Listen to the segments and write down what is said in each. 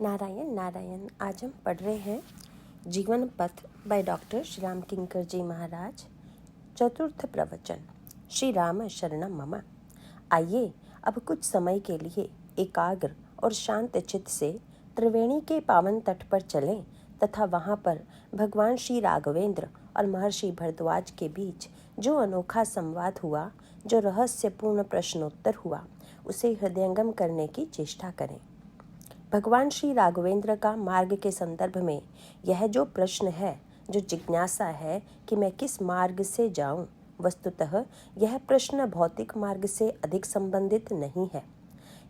नारायण नारायण। आज हम पढ़ रहे हैं जीवन पथ बाय डॉक्टर श्री राम किंकर जी महाराज। चतुर्थ प्रवचन, श्री राम शरणम मम। आइए अब कुछ समय के लिए एकाग्र और शांत चित्त से त्रिवेणी के पावन तट पर चलें तथा वहाँ पर भगवान श्री राघवेंद्र और महर्षि भरद्वाज के बीच जो अनोखा संवाद हुआ, जो रहस्यपूर्ण प्रश्नोत्तर हुआ, उसे हृदयंगम करने की चेष्टा करें। भगवान श्री राघवेंद्र का मार्ग के संदर्भ में यह जो प्रश्न है, जो जिज्ञासा है कि मैं किस मार्ग से जाऊं, वस्तुतः यह प्रश्न भौतिक मार्ग से अधिक संबंधित नहीं है।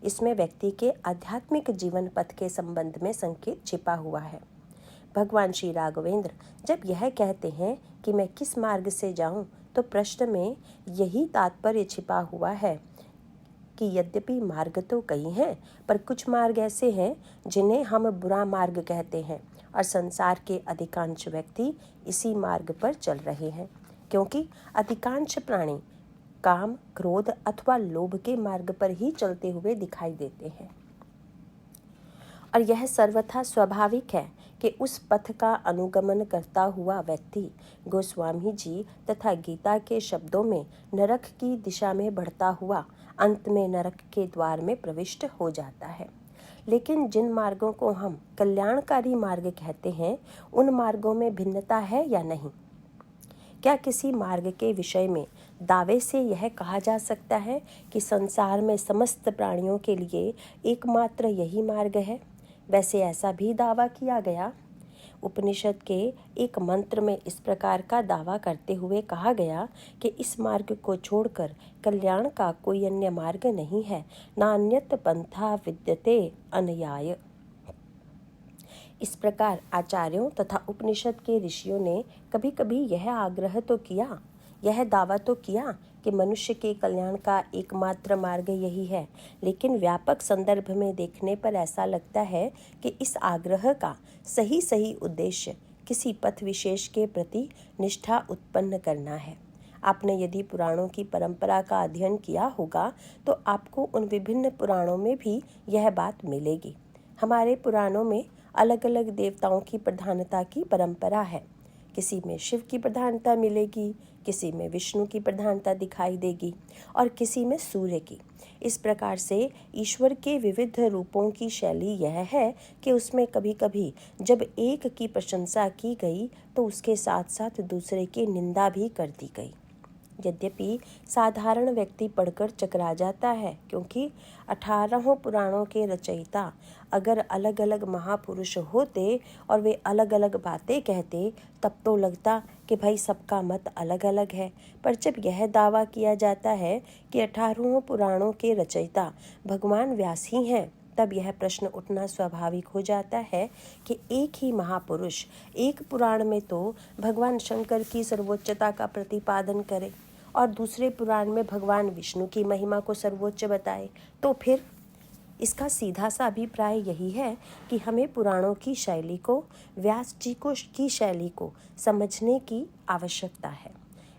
इसमें व्यक्ति के आध्यात्मिक जीवन पथ के संबंध में संकेत छिपा हुआ है। भगवान श्री राघवेंद्र जब यह कहते हैं कि मैं किस मार्ग से जाऊं, तो प्रश्न में यही तात्पर्य छिपा हुआ है कि यद्यपि मार्ग तो कई हैं, पर कुछ मार्ग ऐसे हैं जिन्हें हम बुरा मार्ग कहते हैं और संसार के अधिकांश व्यक्ति इसी मार्ग पर चल रहे हैं, क्योंकि अधिकांश प्राणी काम, क्रोध अथवा लोभ के मार्ग पर ही चलते हुए दिखाई देते हैं। और यह सर्वथा स्वाभाविक है कि उस पथ का अनुगमन करता हुआ व्यक्ति गोस्वामी जी तथा गीता के शब्दों में नरक की दिशा में बढ़ता हुआ अंत में नरक के द्वार में प्रविष्ट हो जाता है। लेकिन जिन मार्गों को हम कल्याणकारी मार्ग कहते हैं, उन मार्गों में भिन्नता है या नहीं? क्या किसी मार्ग के विषय में दावे से यह कहा जा सकता है कि संसार में समस्त प्राणियों के लिए एकमात्र यही मार्ग है? वैसे ऐसा भी दावा किया गया। उपनिषद के एक मंत्र में इस प्रकार का दावा करते हुए कहा गया कि इस मार्ग को छोड़कर कल्याण का कोई अन्य मार्ग नहीं है, नान्यत पंथा विद्यते अनयाय। इस प्रकार आचार्यों तथा उपनिषद के ऋषियों ने कभी कभी यह आग्रह तो किया, यह दावा तो किया कि मनुष्य के कल्याण का एकमात्र मार्ग यही है, लेकिन व्यापक संदर्भ में देखने पर ऐसा लगता है कि इस आग्रह का सही उद्देश्य किसी पथ विशेष के प्रति निष्ठा उत्पन्न करना है। आपने यदि पुराणों की परंपरा का अध्ययन किया होगा तो आपको उन विभिन्न पुराणों में भी यह बात मिलेगी। हमारे पुराणों में अलग अलग देवताओं की प्रधानता की परंपरा है। किसी में शिव की प्रधानता मिलेगी, किसी में विष्णु की प्रधानता दिखाई देगी और किसी में सूर्य की। इस प्रकार से ईश्वर के विविध रूपों की शैली यह है कि उसमें कभी कभी जब एक की प्रशंसा की गई तो उसके साथ साथ दूसरे की निंदा भी कर दी गई। यद्यपि साधारण व्यक्ति पढ़कर चकरा जाता है, क्योंकि 18 पुराणों के रचयिता अगर अलग अलग महापुरुष होते और वे अलग अलग बातें कहते, तब तो लगता कि भाई सबका मत अलग अलग है। पर जब यह दावा किया जाता है कि 18 पुराणों के रचयिता भगवान व्यास ही हैं, तब यह प्रश्न उठना स्वाभाविक हो जाता है कि एक ही महापुरुष एक पुराण में तो भगवान शंकर की सर्वोच्चता का प्रतिपादन करे और दूसरे पुराण में भगवान विष्णु की महिमा को सर्वोच्च बताए, तो फिर इसका सीधा सा अभिप्राय यही है कि हमें पुराणों की शैली को, व्यास जी की शैली को समझने की आवश्यकता है।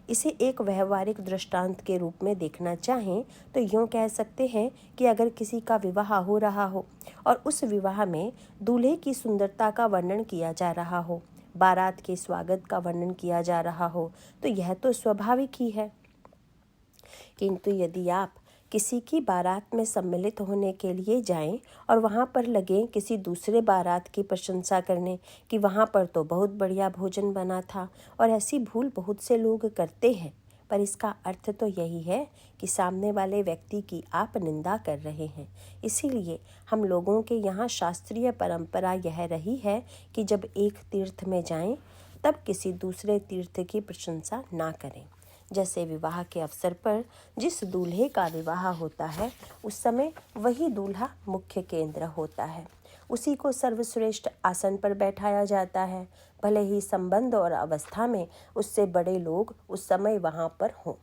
इसे एक व्यवहारिक दृष्टांत के रूप में देखना चाहें तो यूँ कह सकते हैं कि अगर किसी का विवाह हो रहा हो और उस विवाह में दूल्हे की सुंदरता का वर्णन किया जा रहा हो, बारात के स्वागत का वर्णन किया जा रहा हो, तो यह तो स्वाभाविक ही है। किंतु यदि आप किसी की बारात में सम्मिलित होने के लिए जाएं और वहां पर लगे किसी दूसरे बारात की प्रशंसा करने कि वहां पर तो बहुत बढ़िया भोजन बना था, और ऐसी भूल बहुत से लोग करते हैं, पर इसका अर्थ तो यही है कि सामने वाले व्यक्ति की आप निंदा कर रहे हैं। इसीलिए हम लोगों के यहाँ शास्त्रीय परंपरा यह रही है कि जब एक तीर्थ में जाएं तब किसी दूसरे तीर्थ की प्रशंसा ना करें। जैसे विवाह के अवसर पर जिस दूल्हे का विवाह होता है, उस समय वही दूल्हा मुख्य केंद्र होता है, उसी को सर्वश्रेष्ठ आसन पर बैठाया जाता है, भले ही संबंध और अवस्था में उससे बड़े लोग उस समय वहाँ पर हों।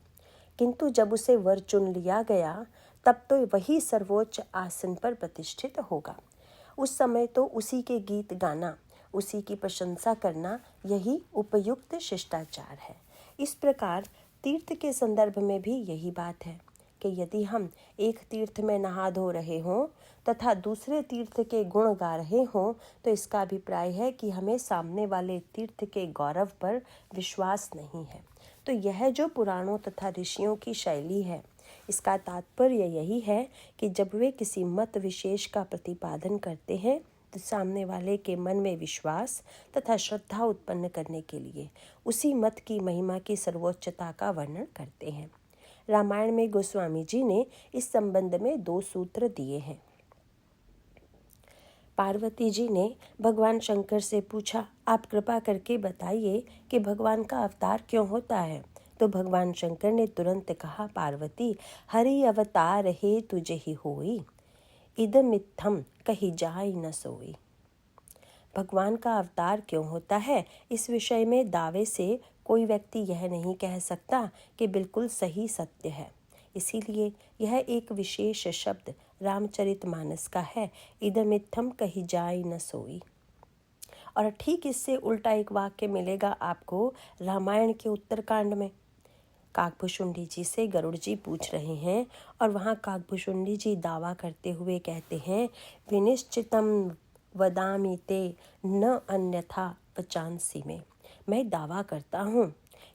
किंतु जब उसे वर चुन लिया गया, तब तो वही सर्वोच्च आसन पर प्रतिष्ठित होगा। उस समय तो उसी के गीत गाना, उसी की प्रशंसा करना, यही उपयुक्त शिष्टाचार है। इस प्रकार तीर्थ के संदर्भ में भी यही बात है। कि यदि हम एक तीर्थ में नहा धो रहे हों तथा दूसरे तीर्थ के गुण गा रहे हों तो इसका अभिप्राय है कि हमें सामने वाले तीर्थ के गौरव पर विश्वास नहीं है। तो यह जो पुराणों तथा ऋषियों की शैली है, इसका तात्पर्य यही है कि जब वे किसी मत विशेष का प्रतिपादन करते हैं तो सामने वाले के मन में विश्वास तथा श्रद्धा उत्पन्न करने के लिए उसी मत की महिमा की सर्वोच्चता का वर्णन करते हैं। रामायण में गोस्वामी जी ने इस संबंध में 2 सूत्र दिए हैं। पार्वती जी ने भगवान शंकर से पूछा, आप कृपा करके बताइए कि भगवान का अवतार क्यों होता है। तो भगवान शंकर ने तुरंत कहा, पार्वती, हरि अवतार हे तुझे ही होई, इदमित्थम कही जाय न सोई। भगवान का अवतार क्यों होता है, इस विषय में दावे से कोई व्यक्ति यह नहीं कह सकता कि बिल्कुल सही सत्य है। इसीलिए यह एक विशेष शब्द रामचरितमानस का है, इदमित्थम कही जाय न सोई। और ठीक इससे उल्टा एक वाक्य मिलेगा आपको रामायण के उत्तरकांड में। काकभुशुंडी जी से गरुड़ जी पूछ रहे हैं और वहाँ काकभुशुंडी जी दावा करते हुए कहते हैं, विनिश्चितम वदामि ते न अन्यथा वचांसी में। मैं दावा करता हूँ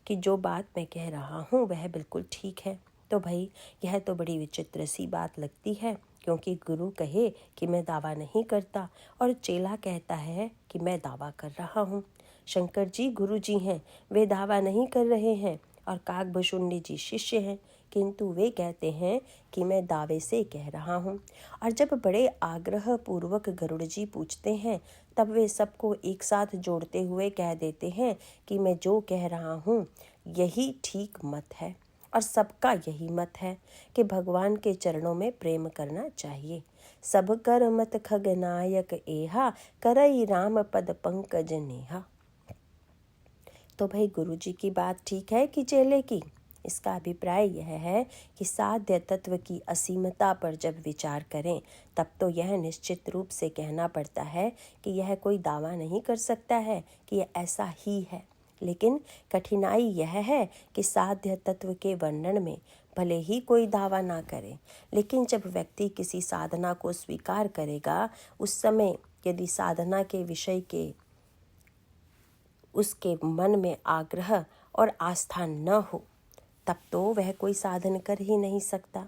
कि जो बात मैं कह रहा हूँ वह बिल्कुल ठीक है। तो भाई यह तो बड़ी विचित्र सी बात लगती है, क्योंकि गुरु कहे कि मैं दावा नहीं करता और चेला कहता है कि मैं दावा कर रहा हूँ। शंकर जी गुरु जी हैं, वे दावा नहीं कर रहे हैं और काकभुशुंडी जी शिष्य हैं, किंतु वे कहते हैं कि मैं दावे से कह रहा हूँ। और जब बड़े आग्रह पूर्वक गरुड़ जी पूछते हैं तब वे सबको एक साथ जोड़ते हुए कह देते हैं कि मैं जो कह रहा हूँ यही ठीक मत है और सबका यही मत है कि भगवान के चरणों में प्रेम करना चाहिए। सब कर मत खगनायक एहा, करई राम पद पंकज नेहा। तो भाई गुरु जी की बात ठीक है कि चेले की? इसका अभिप्राय यह है कि साध्य तत्व की असीमता पर जब विचार करें तब तो यह निश्चित रूप से कहना पड़ता है कि यह कोई दावा नहीं कर सकता है कि यह ऐसा ही है। लेकिन कठिनाई यह है कि साध्य तत्व के वर्णन में भले ही कोई दावा ना करे, लेकिन जब व्यक्ति किसी साधना को स्वीकार करेगा उस समय यदि साधना के विषय के उसके मन में आग्रह और आस्था न हो तब तो वह कोई साधन कर ही नहीं सकता।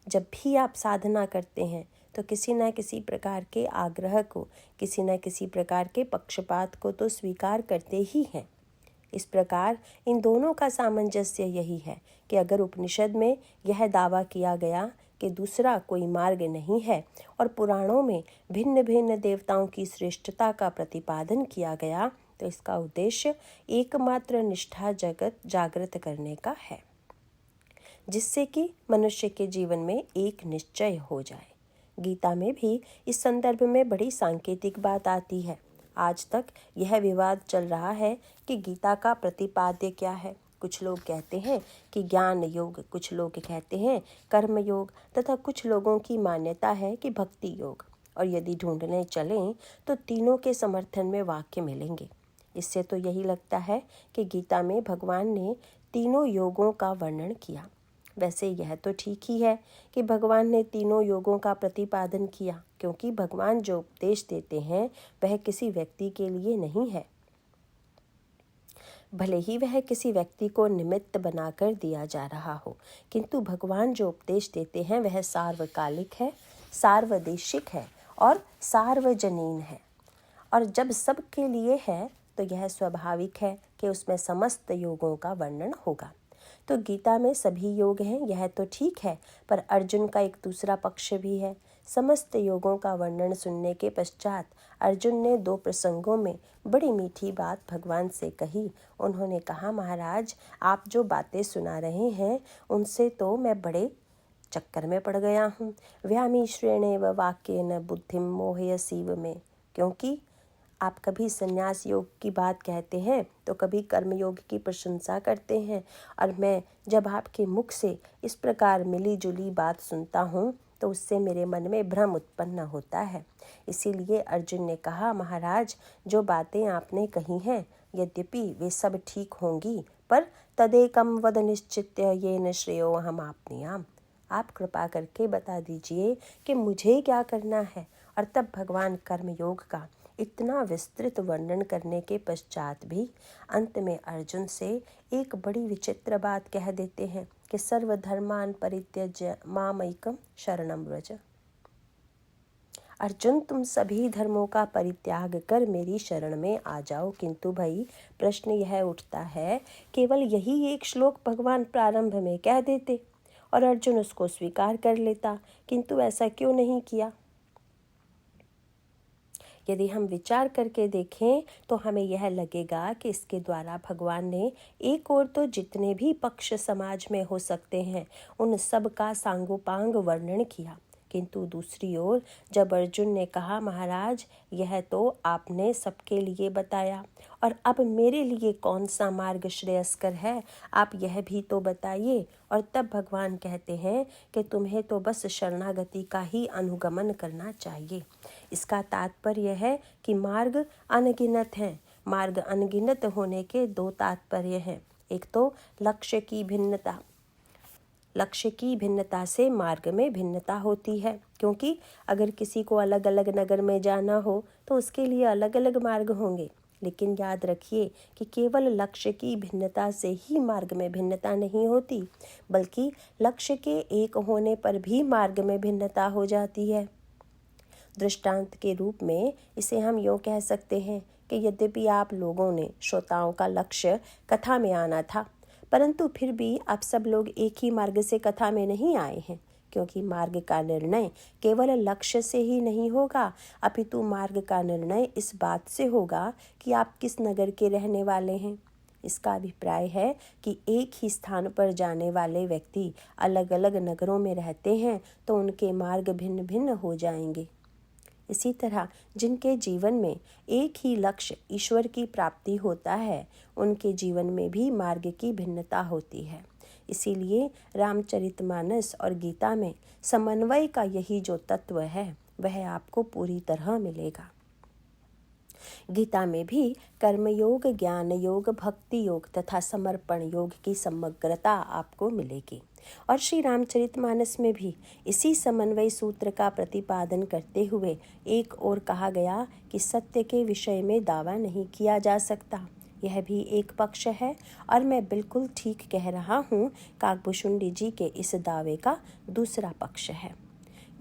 जब भी आप साधना करते हैं तो किसी न किसी प्रकार के आग्रह को, किसी न किसी प्रकार के पक्षपात को तो स्वीकार करते ही हैं। इस प्रकार इन दोनों का सामंजस्य यही है कि अगर उपनिषद में यह दावा किया गया कि दूसरा कोई मार्ग नहीं है और पुराणों में भिन्न भिन्न देवताओं की श्रेष्ठता का प्रतिपादन किया गया तो इसका उद्देश्य एकमात्र निष्ठा जगत जागृत करने का है, जिससे कि मनुष्य के जीवन में एक निश्चय हो जाए। गीता में भी इस संदर्भ में बड़ी सांकेतिक बात आती है। आज तक यह विवाद चल रहा है कि गीता का प्रतिपाद्य क्या है। कुछ लोग कहते हैं कि ज्ञान योग, कुछ लोग कहते हैं कर्म योग तथा कुछ लोगों की मान्यता है कि भक्ति योग। और यदि ढूंढने चलें तो तीनों के समर्थन में वाक्य मिलेंगे। इससे तो यही लगता है कि गीता में भगवान ने तीनों योगों का वर्णन किया। वैसे यह तो ठीक ही है कि भगवान ने तीनों योगों का प्रतिपादन किया, क्योंकि भगवान जो उपदेश देते हैं वह किसी व्यक्ति के लिए नहीं है। भले ही वह किसी व्यक्ति को निमित्त बनाकर दिया जा रहा हो, किंतु भगवान जो उपदेश देते हैं वह सार्वकालिक है, सार्वदेशिक है और सार्वजनीन है। और जब सबके लिए है तो यह स्वाभाविक है कि उसमें समस्त योगों का वर्णन होगा। तो गीता में सभी योग हैं, यह तो ठीक है, पर अर्जुन का एक दूसरा पक्ष भी है। समस्त योगों का वर्णन सुनने के पश्चात अर्जुन ने 2 प्रसंगों में बड़ी मीठी बात भगवान से कही। उन्होंने कहा, महाराज आप जो बातें सुना रहे हैं उनसे तो मैं बड़े चक्कर में पड़ गया हूँ। व्यामिश्रेणेव वाक्येन बुद्धिम मोहयसीव में। क्योंकि आप कभी संन्यास योग की बात कहते हैं तो कभी कर्म योग की प्रशंसा करते हैं, और मैं जब आपके मुख से इस प्रकार मिली जुली बात सुनता हूँ तो उससे मेरे मन में भ्रम उत्पन्न होता है। इसीलिए अर्जुन ने कहा, महाराज जो बातें आपने कही हैं यद्यपि वे सब ठीक होंगी, पर तदेकम वद निश्चित्य येन श्रेयो हम आपनियाम। आप कृपा करके बता दीजिए कि मुझे क्या करना है। और तब भगवान कर्मयोग का इतना विस्तृत वर्णन करने के पश्चात भी अंत में अर्जुन से एक बड़ी विचित्र बात कह देते हैं कि सर्वधर्मान परित्यज्य मामैकम शरणं व्रज। अर्जुन, तुम सभी धर्मों का परित्याग कर मेरी शरण में आ जाओ। किंतु भाई प्रश्न यह उठता है, केवल यही एक श्लोक भगवान प्रारंभ में कह देते और अर्जुन उसको स्वीकार कर लेता, किंतु ऐसा क्यों नहीं किया? यदि हम विचार करके देखें तो हमें यह लगेगा कि इसके द्वारा भगवान ने एक ओर तो जितने भी पक्ष समाज में हो सकते हैं उन सब का सांगोपांग वर्णन किया, किंतु दूसरी ओर जब अर्जुन ने कहा महाराज यह तो आपने सबके लिए बताया और अब मेरे लिए कौन सा मार्ग श्रेयस्कर है, आप यह भी तो बताइए। और तब भगवान कहते हैं कि तुम्हें तो बस शरणागति का ही अनुगमन करना चाहिए। इसका तात्पर्य है कि मार्ग अनगिनत हैं। मार्ग अनगिनत होने के दो तात्पर्य हैं। एक तो लक्ष्य की भिन्नता से मार्ग में भिन्नता होती है, क्योंकि अगर किसी को अलग अलग नगर में जाना हो तो उसके लिए अलग अलग मार्ग होंगे। लेकिन याद रखिए कि केवल लक्ष्य की भिन्नता से ही मार्ग में भिन्नता नहीं होती, बल्कि लक्ष्य के एक होने पर भी मार्ग में भिन्नता हो जाती है। दृष्टांत के रूप में इसे हम यूँ कह सकते हैं कि यद्यपि आप लोगों ने श्रोताओं का लक्ष्य कथा में आना था, परंतु फिर भी आप सब लोग एक ही मार्ग से कथा में नहीं आए हैं, क्योंकि मार्ग का निर्णय केवल लक्ष्य से ही नहीं होगा, अपितु मार्ग का निर्णय इस बात से होगा कि आप किस नगर के रहने वाले हैं। इसका अभिप्राय है कि एक ही स्थान पर जाने वाले व्यक्ति अलग अलग नगरों में रहते हैं तो उनके मार्ग भिन्न भिन्न हो जाएंगे। इसी तरह जिनके जीवन में एक ही लक्ष्य ईश्वर की प्राप्ति होता है, उनके जीवन में भी मार्ग की भिन्नता होती है। इसीलिए रामचरितमानस और गीता में समन्वय का यही जो तत्व है वह आपको पूरी तरह मिलेगा। गीता में भी कर्मयोग, ज्ञान योग, भक्ति योग तथा समर्पण योग की समग्रता आपको मिलेगी। और श्री रामचरितमानस में भी इसी समन्वय सूत्र का प्रतिपादन करते हुए एक ओर कहा गया कि सत्य के विषय में दावा नहीं किया जा सकता, यह भी एक पक्ष है और मैं बिल्कुल ठीक कह रहा हूँ। काकभूषुंडी जी के इस दावे का दूसरा पक्ष है।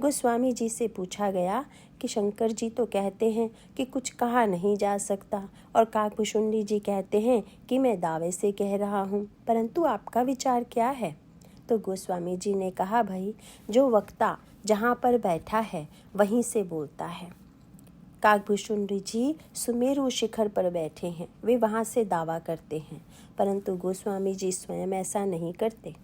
गोस्वामी जी से पूछा गया कि शंकर जी तो कहते हैं कि कुछ कहा नहीं जा सकता और काकभूषुंडी जी कहते हैं कि मैं दावे से कह रहा हूँ, परंतु आपका विचार क्या है? तो गोस्वामी जी ने कहा, भाई जो वक्ता जहाँ पर बैठा है वहीं से बोलता है। काकभूषुंडी जी सुमेरु शिखर पर बैठे हैं, वे वहाँ से दावा करते हैं, परंतु गोस्वामी जी स्वयं ऐसा नहीं करते।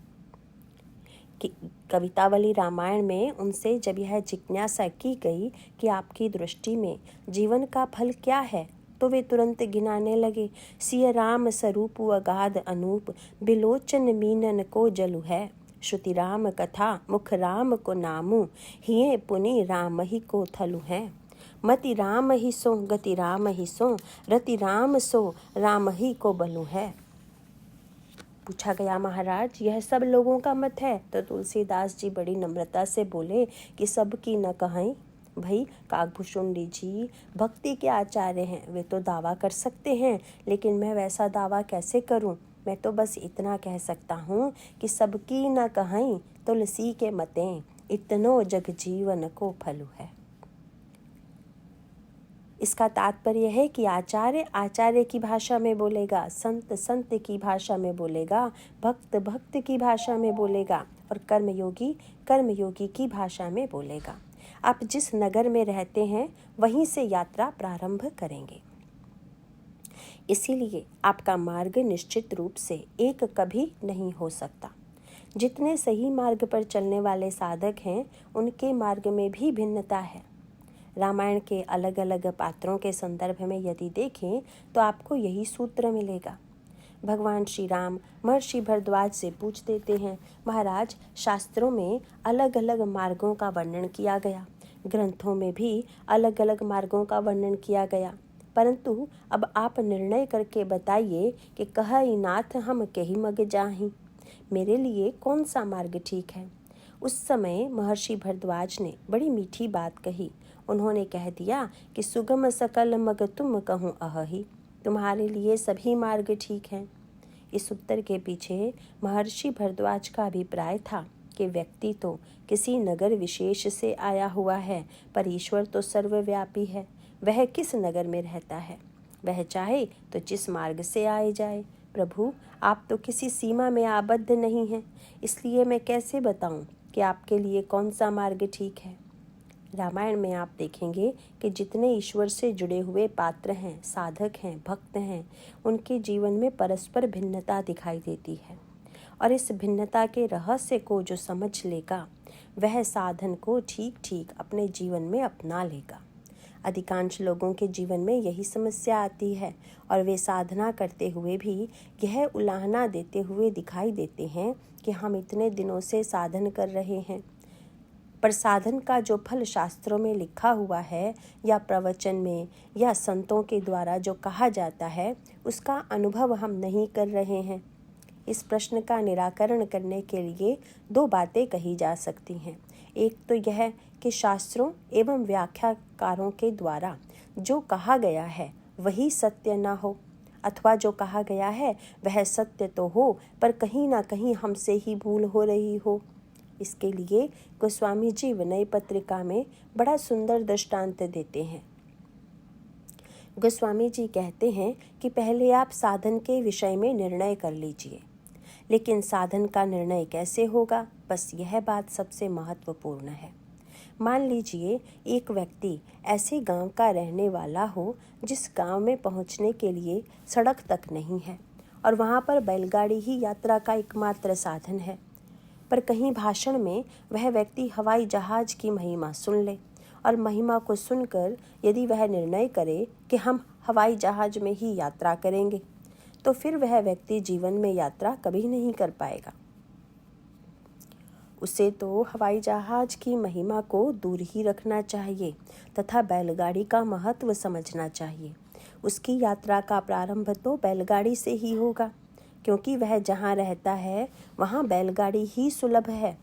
कि कवितावली रामायण में उनसे जब यह जिज्ञासा की गई कि आपकी दृष्टि में जीवन का फल क्या है, तो वे तुरंत गिनाने लगे। सिय राम स्वरूप अगाध अनूप, बिलोचन मीनन को जलु है। श्रुति राम कथा मुख राम को नामू, हिये पुनि राम ही को थलु है। मति राम ही सो गति राम ही सो, रति राम सो राम ही को बलु है। पूछा गया, महाराज यह सब लोगों का मत है? तो तुलसीदास जी बड़ी नम्रता से बोले कि सब की न कहें। भाई काकभूषुंडी जी भक्ति के आचार्य हैं, वे तो दावा कर सकते हैं, लेकिन मैं वैसा दावा कैसे करूं? मैं तो बस इतना कह सकता हूं कि सबकी न कहें तुलसी के मतें, इतनो जग जीवन को फलु है। इसका तात्पर्य है कि आचार्य आचार्य की भाषा में बोलेगा, संत संत की भाषा में बोलेगा, भक्त भक्त की भाषा में बोलेगा और कर्मयोगी कर्मयोगी की भाषा में बोलेगा। आप जिस नगर में रहते हैं वहीं से यात्रा प्रारंभ करेंगे। इसीलिए आपका मार्ग निश्चित रूप से एक कभी नहीं हो सकता। जितने सही मार्ग पर चलने वाले साधक हैं उनके मार्ग में भी भिन्नता है। रामायण के अलग अलग पात्रों के संदर्भ में यदि देखें तो आपको यही सूत्र मिलेगा। भगवान श्री राम महर्षि भरद्वाज से पूछ देते हैं, महाराज शास्त्रों में अलग अलग मार्गों का वर्णन किया गया, ग्रंथों में भी अलग अलग मार्गों का वर्णन किया गया, परंतु अब आप निर्णय करके बताइए कि कहई नाथ हम कही मग जाहि, मेरे लिए कौन सा मार्ग ठीक है? उस समय महर्षि भरद्वाज ने बड़ी मीठी बात कही। उन्होंने कह दिया कि सुगम सकल मग तुम कहूँ अहि, तुम्हारे लिए सभी मार्ग ठीक हैं। इस उत्तर के पीछे महर्षि भरद्वाज का अभिप्राय था कि व्यक्ति तो किसी नगर विशेष से आया हुआ है, पर ईश्वर तो सर्वव्यापी है। वह किस नगर में रहता है, वह चाहे तो जिस मार्ग से आए जाए। प्रभु, आप तो किसी सीमा में आबद्ध नहीं हैं, इसलिए मैं कैसे बताऊं कि आपके लिए कौन सा मार्ग ठीक है। रामायण में आप देखेंगे कि जितने ईश्वर से जुड़े हुए पात्र हैं, साधक हैं, भक्त हैं, उनके जीवन में परस्पर भिन्नता दिखाई देती है। और इस भिन्नता के रहस्य को जो समझ लेगा, वह साधन को ठीक ठीक अपने जीवन में अपना लेगा। अधिकांश लोगों के जीवन में यही समस्या आती है और वे साधना करते हुए भी यह उलाहना देते हुए दिखाई देते हैं कि हम इतने दिनों से साधन कर रहे हैं, पर साधन का जो फल शास्त्रों में लिखा हुआ है या प्रवचन में या संतों के द्वारा जो कहा जाता है, उसका अनुभव हम नहीं कर रहे हैं। इस प्रश्न का निराकरण करने के लिए दो बातें कही जा सकती हैं। एक तो यह कि शास्त्रों एवं व्याख्याकारों के द्वारा जो कहा गया है वही सत्य न हो, अथवा जो कहा गया है वह सत्य तो हो पर कहीं ना कहीं हमसे ही भूल हो रही हो। इसके लिए गोस्वामी जी विनय पत्रिका में बड़ा सुंदर दृष्टांत देते हैं। गोस्वामी जी कहते हैं कि पहले आप साधन के विषय में निर्णय कर लीजिए। लेकिन साधन का निर्णय कैसे होगा, बस यह बात सबसे महत्वपूर्ण है। मान लीजिए एक व्यक्ति ऐसे गांव का रहने वाला हो जिस गांव में पहुंचने के लिए सड़क तक नहीं है और वहां पर बैलगाड़ी ही यात्रा का एकमात्र साधन है। पर कहीं भाषण में वह व्यक्ति हवाई जहाज की महिमा सुन ले और महिमा को सुनकर यदि वह निर्णय करे कि हम हवाई जहाज में ही यात्रा करेंगे, तो फिर वह व्यक्ति जीवन में यात्रा कभी नहीं कर पाएगा। उसे तो हवाई जहाज की महिमा को दूर ही रखना चाहिए तथा बैलगाड़ी का महत्व समझना चाहिए। उसकी यात्रा का प्रारंभ तो बैलगाड़ी से ही होगा, क्योंकि वह जहाँ रहता है वहाँ बैलगाड़ी ही सुलभ है।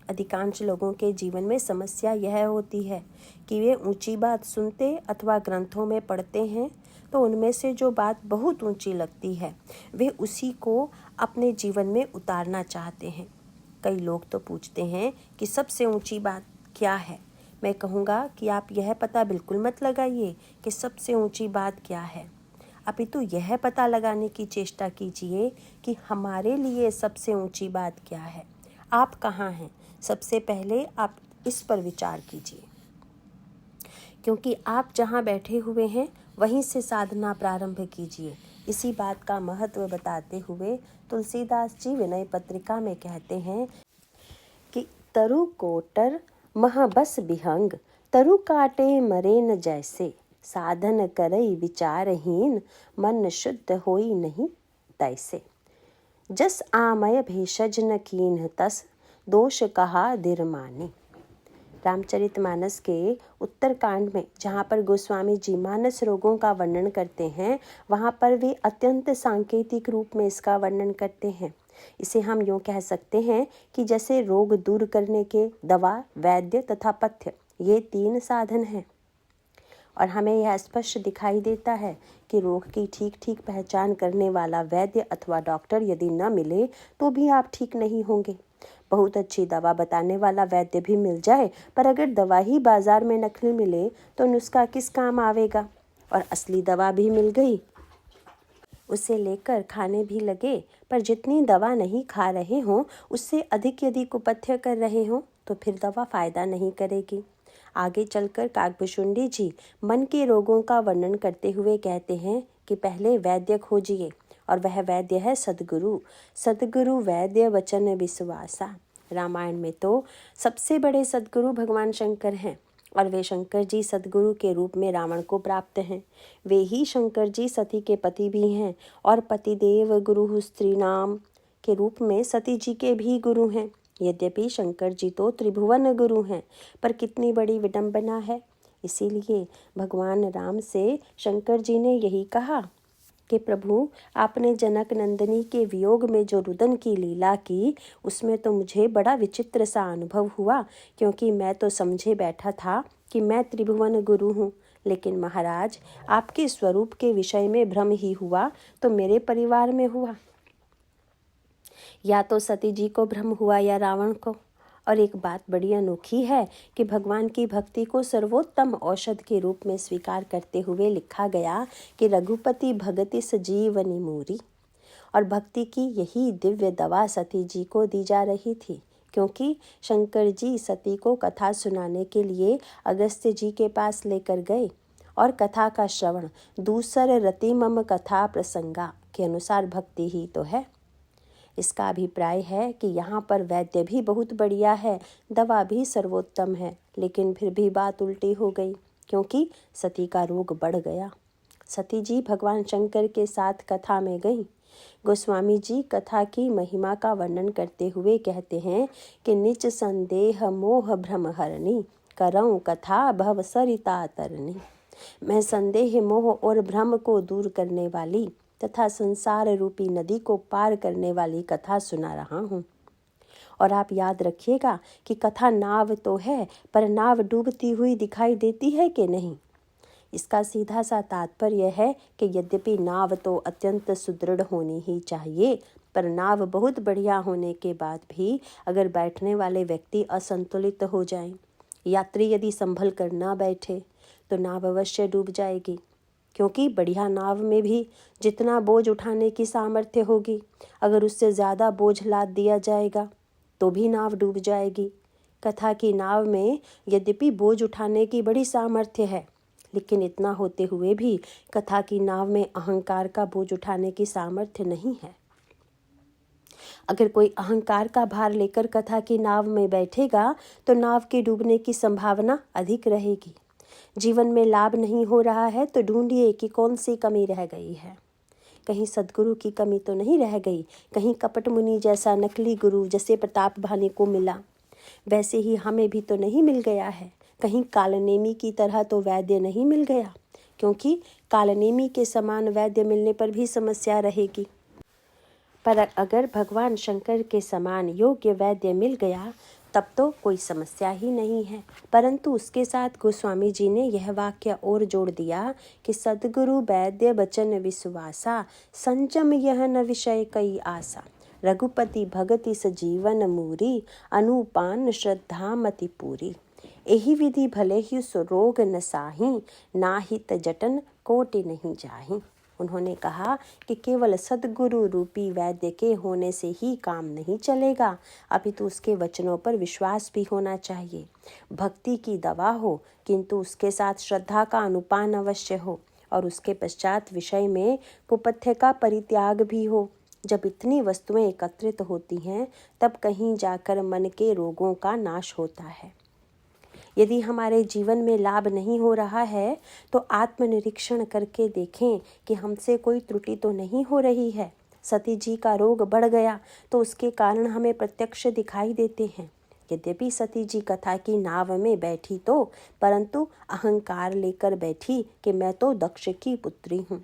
अधिकांश लोगों के जीवन में समस्या यह होती है कि वे ऊंची बात सुनते अथवा ग्रंथों में पढ़ते हैं, तो उनमें से जो बात बहुत ऊंची लगती है वे उसी को अपने जीवन में उतारना चाहते हैं। कई लोग तो पूछते हैं कि सबसे ऊंची बात क्या है। मैं कहूँगा कि आप यह पता बिल्कुल मत लगाइए कि सबसे ऊंची बात क्या है, अपितु यह पता लगाने की चेष्टा कीजिए कि हमारे लिए सबसे ऊंची बात क्या है। आप कहाँ हैं, सबसे पहले आप इस पर विचार कीजिए, क्योंकि आप जहाँ बैठे हुए हैं वहीं से साधना प्रारंभ कीजिए। इसी बात का महत्व बताते हुए तुलसीदास जी विनय पत्रिका में कहते हैं कि तरु कोटर महबस बिहंग, तरु काटे मरे न जैसे, साधन करई विचारहीन, मन शुद्ध होई नहीं तैसे। जस आमय भेषज न कीन्ह तस, दोष कहा दिरमानी। रामचरितमानस के उत्तरकांड में जहाँ पर गोस्वामी जी मानस रोगों का वर्णन करते हैं, वहाँ पर वे अत्यंत सांकेतिक रूप में इसका वर्णन करते हैं। इसे हम यूँ कह सकते हैं कि जैसे रोग दूर करने के दवा, वैद्य तथा पथ्य, ये तीन साधन हैं। और हमें यह स्पष्ट दिखाई देता है कि रोग की ठीक ठीक पहचान करने वाला वैद्य अथवा डॉक्टर यदि न मिले तो भी आप ठीक नहीं होंगे। बहुत अच्छी दवा बताने वाला वैद्य भी मिल जाए, पर अगर दवा ही बाजार में नकली मिले तो नुस्खा किस काम आवेगा। और असली दवा भी मिल गई, उसे लेकर खाने भी लगे, पर जितनी दवा नहीं खा रहे हों उससे अधिक यदि कुपथ्य कर रहे हों तो फिर दवा फायदा नहीं करेगी। आगे चलकर काकभुशुंडी जी मन के रोगों का वर्णन करते हुए कहते हैं कि पहले वैद्य खोजिए, और वह वैद्य है सद्गुरु। सद्गुरु वैद्य वचन विश्वासा। रामायण में तो सबसे बड़े सद्गुरु भगवान शंकर हैं, और वे शंकर जी सद्गुरु के रूप में रावण को प्राप्त हैं। वे ही शंकर जी सती के पति भी हैं, और पतिदेव गुरु स्त्री नाम के रूप में सती जी के भी गुरु हैं। यद्यपि शंकर जी तो त्रिभुवन गुरु हैं, पर कितनी बड़ी विडंबना है। इसीलिए भगवान राम से शंकर जी ने यही कहा कि प्रभु, आपने जनक नंदिनी के वियोग में जो रुदन की लीला की, उसमें तो मुझे बड़ा विचित्र सा अनुभव हुआ, क्योंकि मैं तो समझे बैठा था कि मैं त्रिभुवन गुरु हूँ। लेकिन महाराज, आपके स्वरूप के विषय में भ्रम ही हुआ तो मेरे परिवार में हुआ। या तो सती जी को भ्रम हुआ या रावण को। और एक बात बड़ी अनोखी है कि भगवान की भक्ति को सर्वोत्तम औषध के रूप में स्वीकार करते हुए लिखा गया कि रघुपति भगति सजीवनी मूरी। और भक्ति की यही दिव्य दवा सती जी को दी जा रही थी, क्योंकि शंकर जी सती को कथा सुनाने के लिए अगस्त्य जी के पास लेकर गए और कथा का श्रवण दूसर रति मम कथा प्रसंगा के अनुसार भक्ति ही तो है। इसका अभिप्राय है कि यहाँ पर वैद्य भी बहुत बढ़िया है, दवा भी सर्वोत्तम है, लेकिन फिर भी बात उल्टी हो गई, क्योंकि सती का रोग बढ़ गया। सती जी भगवान शंकर के साथ कथा में गईं। गोस्वामी जी कथा की महिमा का वर्णन करते हुए कहते हैं कि निज संदेह मोह भ्रम हरणी, करऊं कथा भव सरिता तरनी। मैं संदेह मोह और भ्रम को दूर करने वाली तथा संसार रूपी नदी को पार करने वाली कथा सुना रहा हूँ। और आप याद रखिएगा कि कथा नाव तो है, पर नाव डूबती हुई दिखाई देती है कि नहीं। इसका सीधा सा तात्पर्य है कि यद्यपि नाव तो अत्यंत सुदृढ़ होनी ही चाहिए, पर नाव बहुत बढ़िया होने के बाद भी अगर बैठने वाले व्यक्ति असंतुलित हो जाएं, यात्री यदि संभल कर ना बैठे, तो नाव अवश्य डूब जाएगी। क्योंकि बढ़िया नाव में भी जितना बोझ उठाने की सामर्थ्य होगी, अगर उससे ज़्यादा बोझ लाद दिया जाएगा तो भी नाव डूब जाएगी। कथा की नाव में यद्यपि बोझ उठाने की बड़ी सामर्थ्य है, लेकिन इतना होते हुए भी कथा की नाव में अहंकार का बोझ उठाने की सामर्थ्य नहीं है। अगर कोई अहंकार का भार लेकर कथा की नाव में बैठेगा तो नाव के डूबने की संभावना अधिक रहेगी। जीवन में लाभ नहीं हो रहा है तो ढूंढिए कि कौन सी कमी रह गई है। कहीं सद्गुरु की कमी तो नहीं रह गई, कहीं कपट मुनि जैसा नकली गुरु जैसे प्रताप भानी को मिला वैसे ही हमें भी तो नहीं मिल गया है। कहीं कालनेमी की तरह तो वैद्य नहीं मिल गया, क्योंकि कालनेमी के समान वैद्य मिलने पर भी समस्या रहेगी। पर अगर भगवान शंकर के समान योग्य वैद्य मिल गया तब तो कोई समस्या ही नहीं है। परंतु उसके साथ गोस्वामी जी ने यह वाक्य और जोड़ दिया कि सद्गुरु वैद्य बचन विश्वासा, संजम यह न विषय कई आशा, रघुपति भगति सजीवन मूरी, अनुपान श्रद्धा मति पूरी। एही विधि भले ही सुरोग न साही, नाहित जटन कोटि नहीं जाही। उन्होंने कहा कि केवल सद्गुरु रूपी वैद्य के होने से ही काम नहीं चलेगा, अपितु उसके वचनों पर विश्वास भी होना चाहिए। भक्ति की दवा हो, किंतु उसके साथ श्रद्धा का अनुपान अवश्य हो, और उसके पश्चात विषय में कुपथ्य का परित्याग भी हो। जब इतनी वस्तुएं एकत्रित होती हैं, तब कहीं जाकर मन के रोगों का नाश होता है। यदि हमारे जीवन में लाभ नहीं हो रहा है तो आत्मनिरीक्षण करके देखें कि हमसे कोई त्रुटि तो नहीं हो रही है। सती जी का रोग बढ़ गया तो उसके कारण हमें प्रत्यक्ष दिखाई देते हैं। यद्यपि सती जी कथा की नाव में बैठी तो, परंतु अहंकार लेकर बैठी कि मैं तो दक्ष की पुत्री हूँ।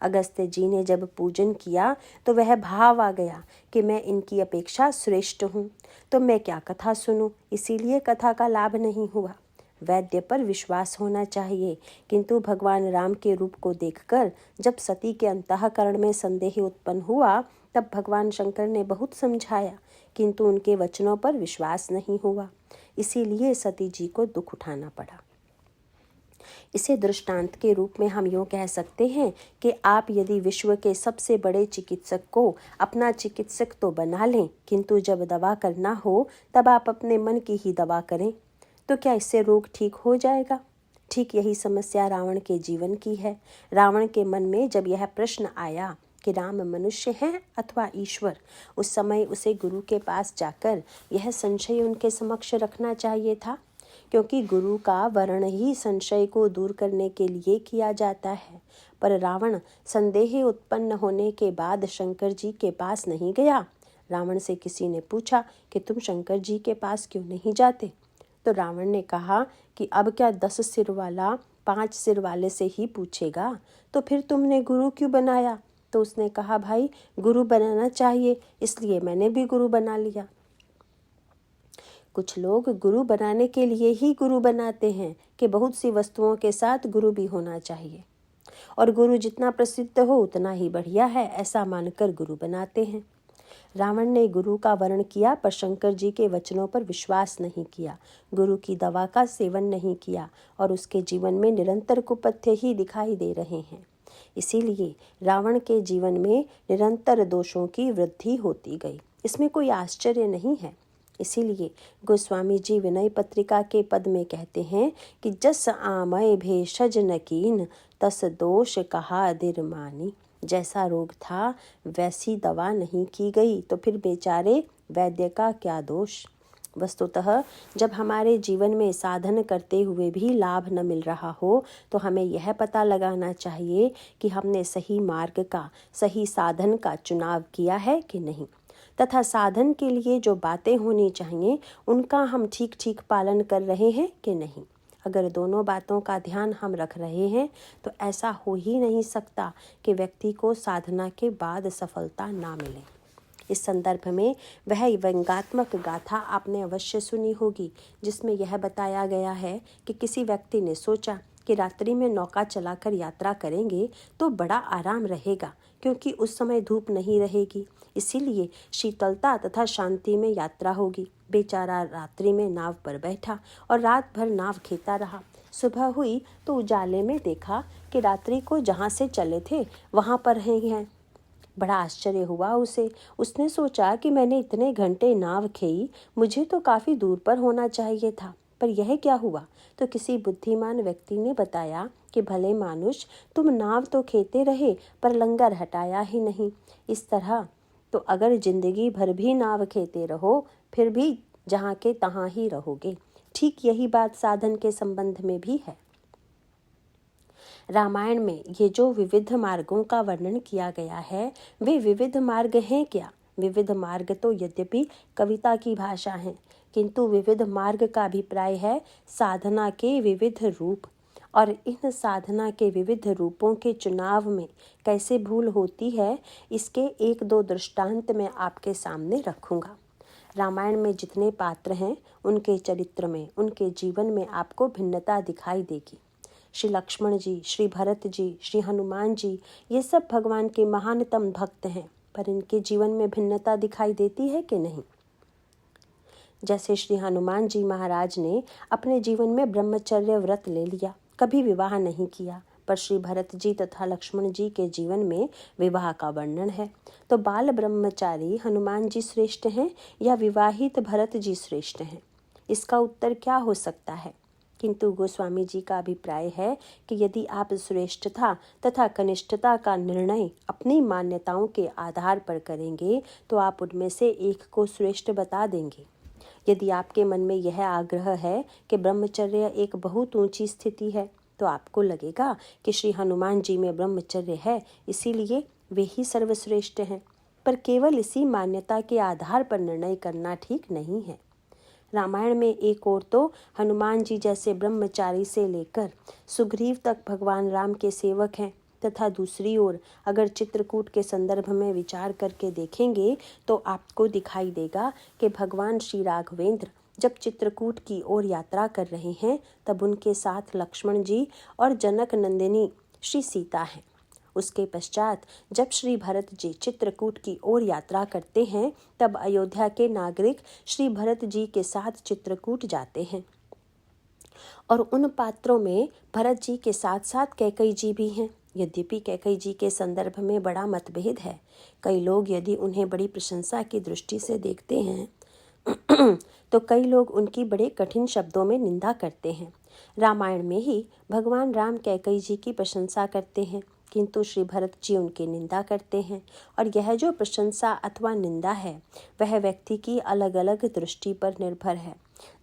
अगस्त्य जी ने जब पूजन किया तो वह भाव आ गया कि मैं इनकी अपेक्षा श्रेष्ठ हूँ, तो मैं क्या कथा सुनूं, इसीलिए कथा का लाभ नहीं हुआ। वैद्य पर विश्वास होना चाहिए, किंतु भगवान राम के रूप को देखकर जब सती के अंतःकरण में संदेह उत्पन्न हुआ, तब भगवान शंकर ने बहुत समझाया, किंतु उनके वचनों पर विश्वास नहीं हुआ। इसीलिए सती जी को दुख उठाना पड़ा। इसे दृष्टांत के रूप में हम यूँ कह सकते हैं कि आप यदि विश्व के सबसे बड़े चिकित्सक को अपना चिकित्सक तो बना लें, किंतु जब दवा करना हो तब आप अपने मन की ही दवा करें, तो क्या इससे रोग ठीक हो जाएगा? ठीक यही समस्या रावण के जीवन की है। रावण के मन में जब यह प्रश्न आया कि राम मनुष्य हैं अथवा ईश्वर, उस समय उसे गुरु के पास जाकर यह संशय उनके समक्ष रखना चाहिए था, क्योंकि गुरु का वर्ण ही संशय को दूर करने के लिए किया जाता है। पर रावण संदेह उत्पन्न होने के बाद शंकर जी के पास नहीं गया। रावण से किसी ने पूछा कि तुम शंकर जी के पास क्यों नहीं जाते? तो रावण ने कहा कि अब क्या 10 सिर वाला 5 सिर वाले से ही पूछेगा तो फिर तुमने गुरु क्यों बनाया? तो उसने कहा, भाई गुरु बनाना चाहिए, इसलिए मैंने भी गुरु बना लिया। कुछ लोग गुरु बनाने के लिए ही गुरु बनाते हैं कि बहुत सी वस्तुओं के साथ गुरु भी होना चाहिए, और गुरु जितना प्रसिद्ध हो उतना ही बढ़िया है, ऐसा मानकर गुरु बनाते हैं। रावण ने गुरु का वर्ण किया, पर शंकर जी के वचनों पर विश्वास नहीं किया, गुरु की दवा का सेवन नहीं किया, और उसके जीवन में निरंतर कुपथ्य ही दिखाई दे रहे हैं। इसीलिए रावण के जीवन में निरंतर दोषों की वृद्धि होती गई। इसमें कोई आश्चर्य नहीं है। इसीलिए गोस्वामी जी विनय पत्रिका के पद में कहते हैं कि जस आमय भेषज नकीन तस दोष कहा दिर मानी। जैसा रोग था वैसी दवा नहीं की गई तो फिर बेचारे वैद्य का क्या दोष। वस्तुतः जब हमारे जीवन में साधन करते हुए भी लाभ न मिल रहा हो तो हमें यह पता लगाना चाहिए कि हमने सही मार्ग का, सही साधन का चुनाव किया है कि नहीं, तथा साधन के लिए जो बातें होनी चाहिए उनका हम ठीक ठीक पालन कर रहे हैं कि नहीं। अगर दोनों बातों का ध्यान हम रख रहे हैं तो ऐसा हो ही नहीं सकता कि व्यक्ति को साधना के बाद सफलता ना मिले। इस संदर्भ में वह व्यंग्यात्मक गाथा आपने अवश्य सुनी होगी, जिसमें यह बताया गया है कि किसी व्यक्ति ने सोचा कि रात्रि में नौका चलाकर यात्रा करेंगे तो बड़ा आराम रहेगा, क्योंकि उस समय धूप नहीं रहेगी, इसीलिए शीतलता तथा शांति में यात्रा होगी। बेचारा रात्रि में नाव पर बैठा और रात भर नाव खेता रहा। सुबह हुई तो उजाले में देखा कि रात्रि को जहाँ से चले थे वहाँ पर ही हैं। बड़ा आश्चर्य हुआ उसे। उसने सोचा कि मैंने इतने घंटे नाव खेई, मुझे तो काफ़ी दूर पर होना चाहिए था, पर यह क्या हुआ? तो किसी बुद्धिमान व्यक्ति ने बताया कि भले मानुष, तुम नाव तो खेते रहे पर लंगर हटाया ही नहीं। इस तरह तो अगर जिंदगी भर भी नाव खेते रहो फिर भी जहाँ के तहाँ ही रहोगे। ठीक यही बात साधन के संबंध में भी है। रामायण में ये जो विविध मार्गों का वर्णन किया गया है वे विविध मार्ग हैं क्या? विविध मार्ग तो यद्यपि कविता की भाषा है, किंतु विविध मार्ग का अभिप्राय है साधना के विविध रूप, और इन साधना के विविध रूपों के चुनाव में कैसे भूल होती है इसके 1-2 दृष्टांत मैं आपके सामने रखूँगा। रामायण में जितने पात्र हैं उनके चरित्र में, उनके जीवन में आपको भिन्नता दिखाई देगी। श्री लक्ष्मण जी, श्री भरत जी, श्री हनुमान जी, ये सब भगवान के महानतम भक्त हैं, पर इनके जीवन में भिन्नता दिखाई देती है कि नहीं? जैसे श्री हनुमान जी महाराज ने अपने जीवन में ब्रह्मचर्य व्रत ले लिया, कभी विवाह नहीं किया, पर श्री भरत जी तथा लक्ष्मण जी के जीवन में विवाह का वर्णन है। तो बाल ब्रह्मचारी हनुमान जी श्रेष्ठ हैं या विवाहित भरत जी श्रेष्ठ हैं? इसका उत्तर क्या हो सकता है? किंतु गोस्वामी जी का अभिप्राय है कि यदि आप श्रेष्ठता तथा कनिष्ठता का निर्णय अपनी मान्यताओं के आधार पर करेंगे तो आप उनमें से एक को श्रेष्ठ बता देंगे। यदि आपके मन में यह आग्रह है कि ब्रह्मचर्य एक बहुत ऊंची स्थिति है तो आपको लगेगा कि श्री हनुमान जी में ब्रह्मचर्य है, इसीलिए वे ही सर्वश्रेष्ठ हैं। पर केवल इसी मान्यता के आधार पर निर्णय करना ठीक नहीं है। रामायण में एक ओर तो हनुमान जी जैसे ब्रह्मचारी से लेकर सुग्रीव तक भगवान राम के सेवक हैं, तथा दूसरी ओर अगर चित्रकूट के संदर्भ में विचार करके देखेंगे तो आपको दिखाई देगा कि भगवान श्री राघवेंद्र जब चित्रकूट की ओर यात्रा कर रहे हैं तब उनके साथ लक्ष्मण जी और जनक नंदिनी श्री सीता हैं। उसके पश्चात जब श्री भरत जी चित्रकूट की ओर यात्रा करते हैं तब अयोध्या के नागरिक श्री भरत जी के साथ चित्रकूट जाते हैं, और उन पात्रों में भरत जी के साथ साथ कैकेयी जी भी हैं। यद्यपि कैकेयी जी के संदर्भ में बड़ा मतभेद है। कई लोग यदि उन्हें बड़ी प्रशंसा की दृष्टि से देखते हैं तो कई लोग उनकी बड़े कठिन शब्दों में निंदा करते हैं। रामायण में ही भगवान राम कैकेयी जी की प्रशंसा करते हैं, किंतु श्री भरत जी उनकी निंदा करते हैं, और यह जो प्रशंसा अथवा निंदा है वह व्यक्ति की अलग अलग दृष्टि पर निर्भर है।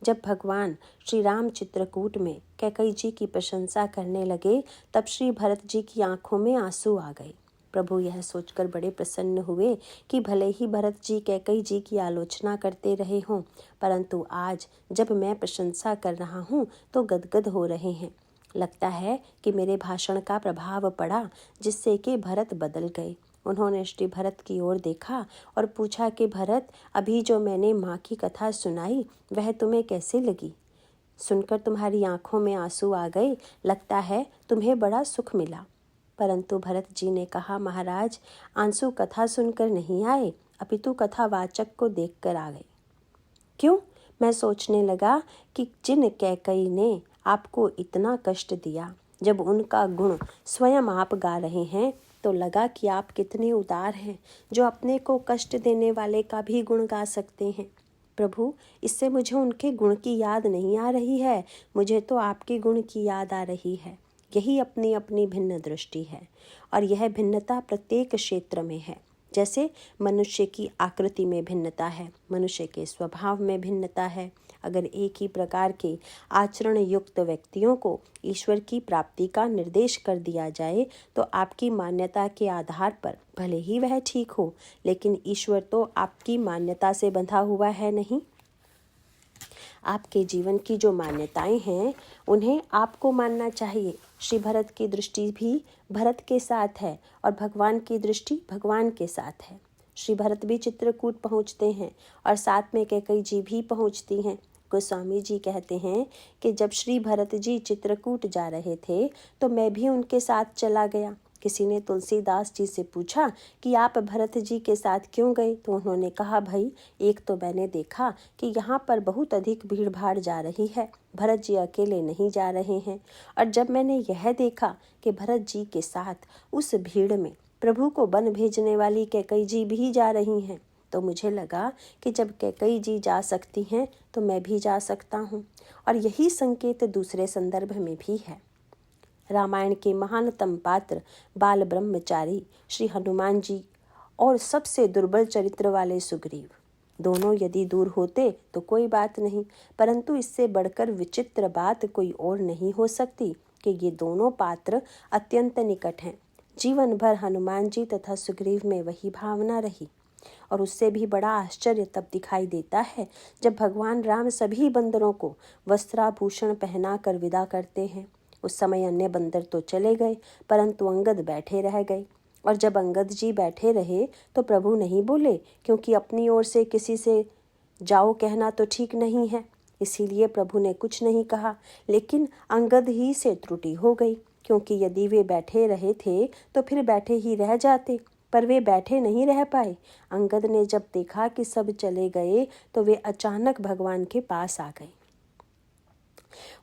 जब भगवान श्री राम चित्रकूट में कैकेयी जी की प्रशंसा करने लगे तब श्री भरत जी की आंखों में आंसू आ गए। प्रभु यह सोचकर बड़े प्रसन्न हुए कि भले ही भरत जी कैकेयी जी की आलोचना करते रहे हों, परंतु आज जब मैं प्रशंसा कर रहा हूँ तो गदगद हो रहे हैं। लगता है कि मेरे भाषण का प्रभाव पड़ा, जिससे कि भरत बदल गए। उन्होंने श्री भरत की ओर देखा और पूछा कि भरत, अभी जो मैंने माँ की कथा सुनाई वह तुम्हें कैसे लगी? सुनकर तुम्हारी आंखों में आंसू आ गए, लगता है तुम्हें बड़ा सुख मिला। परंतु भरत जी ने कहा, महाराज, आंसू कथा सुनकर नहीं आए, अपितु कथावाचक को देखकर आ गए। क्यों? मैं सोचने लगा कि जिन कैकई ने आपको इतना कष्ट दिया, जब उनका गुण स्वयं आप गा रहे हैं तो लगा कि आप कितने उदार हैं, जो अपने को कष्ट देने वाले का भी गुण गा सकते हैं। प्रभु, इससे मुझे उनके गुण की याद नहीं आ रही है, मुझे तो आपके गुण की याद आ रही है। यही अपनी अपनी भिन्न दृष्टि है, और यह भिन्नता प्रत्येक क्षेत्र में है। जैसे मनुष्य की आकृति में भिन्नता है, मनुष्य के स्वभाव में भिन्नता है। अगर एक ही प्रकार के आचरण युक्त व्यक्तियों को ईश्वर की प्राप्ति का निर्देश कर दिया जाए तो आपकी मान्यता के आधार पर भले ही वह ठीक हो, लेकिन ईश्वर तो आपकी मान्यता से बंधा हुआ है नहीं। आपके जीवन की जो मान्यताएं हैं उन्हें आपको मानना चाहिए। श्री भरत की दृष्टि भी भरत के साथ है और भगवान की दृष्टि भगवान के साथ है। श्री भरत भी चित्रकूट पहुँचते हैं और साथ में कैकेयी जी भी पहुँचती हैं। गोस्वामी जी कहते हैं कि जब श्री भरत जी चित्रकूट जा रहे थे तो मैं भी उनके साथ चला गया। किसी ने तुलसीदास जी से पूछा कि आप भरत जी के साथ क्यों गए? तो उन्होंने कहा, भाई, एक तो मैंने देखा कि यहाँ पर बहुत अधिक भीड़ भाड़ जा रही है, भरत जी अकेले नहीं जा रहे हैं। और जब मैंने यह देखा कि भरत जी के साथ उस भीड़ में प्रभु को वन भेजने वाली कैकेयी जी भी जा रही हैं, तो मुझे लगा कि जब कैकेयी जी जा सकती हैं तो मैं भी जा सकता हूँ। और यही संकेत दूसरे संदर्भ में भी है। रामायण के महानतम पात्र बाल ब्रह्मचारी श्री हनुमान जी और सबसे दुर्बल चरित्र वाले सुग्रीव, दोनों यदि दूर होते तो कोई बात नहीं, परंतु इससे बढ़कर विचित्र बात कोई और नहीं हो सकती कि ये दोनों पात्र अत्यंत निकट हैं। जीवन भर हनुमान जी तथा सुग्रीव में वही भावना रही। और उससे भी बड़ा आश्चर्य तब दिखाई देता है जब भगवान राम सभी बंदरों को वस्त्राभूषण पहना कर विदा करते हैं। उस समय अन्य बंदर तो चले गए, परंतु अंगद बैठे रह गए। और जब अंगद जी बैठे रहे तो प्रभु नहीं बोले, क्योंकि अपनी ओर से किसी से जाओ कहना तो ठीक नहीं है, इसीलिए प्रभु ने कुछ नहीं कहा। लेकिन अंगद ही से त्रुटि हो गई, क्योंकि यदि वे बैठे रहे थे तो फिर बैठे ही रह जाते, पर वे बैठे नहीं रह पाए। अंगद ने जब देखा कि सब चले गए तो वे अचानक भगवान के पास आ गए।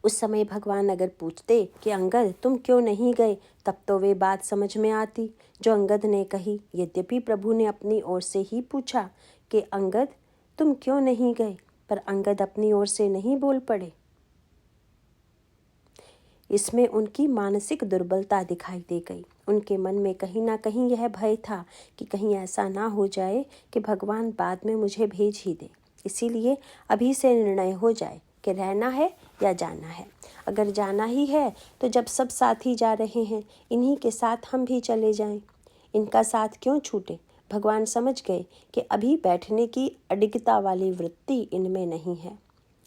उस समय भगवान अगर पूछते कि अंगद तुम क्यों नहीं गए, तब तो वे बात समझ में आती जो अंगद ने कही। यद्यपि प्रभु ने अपनी ओर से ही पूछा कि अंगद तुम क्यों नहीं गए, पर अंगद अपनी ओर से नहीं बोल पड़े। इसमें उनकी मानसिक दुर्बलता दिखाई दे गई। उनके मन में कहीं ना कहीं यह भय था कि कहीं ऐसा ना हो जाए कि भगवान बाद में मुझे भेज ही दे। इसीलिए अभी से निर्णय हो जाए कि रहना है या जाना है। अगर जाना ही है तो जब सब साथी जा रहे हैं, इन्हीं के साथ हम भी चले जाएं। इनका साथ क्यों छूटे? भगवान समझ गए कि अभी बैठने की अडिगता वाली वृत्ति इनमें नहीं है।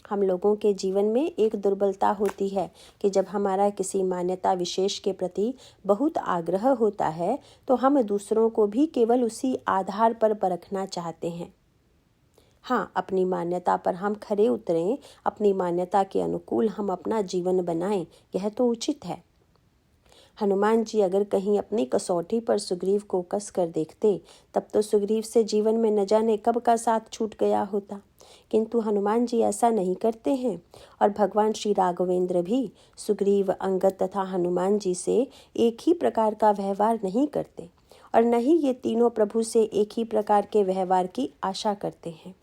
हम लोगों के जीवन में एक दुर्बलता होती है कि जब हमारा किसी मान्यता विशेष के प्रति बहुत आग्रह होता है तो हम दूसरों को भी केवल उसी आधार पर परखना चाहते हैं। हाँ, अपनी मान्यता पर हम खरे उतरें, अपनी मान्यता के अनुकूल हम अपना जीवन बनाएं, यह तो उचित है। हनुमान जी अगर कहीं अपनी कसौटी पर सुग्रीव को कस कर देखते, तब तो सुग्रीव से जीवन में न जाने कब का साथ छूट गया होता। किंतु हनुमान जी ऐसा नहीं करते हैं, और भगवान श्री राघवेंद्र भी सुग्रीव, अंगद तथा हनुमान जी से एक ही प्रकार का व्यवहार नहीं करते, और न ही ये तीनों प्रभु से एक ही प्रकार के व्यवहार की आशा करते हैं।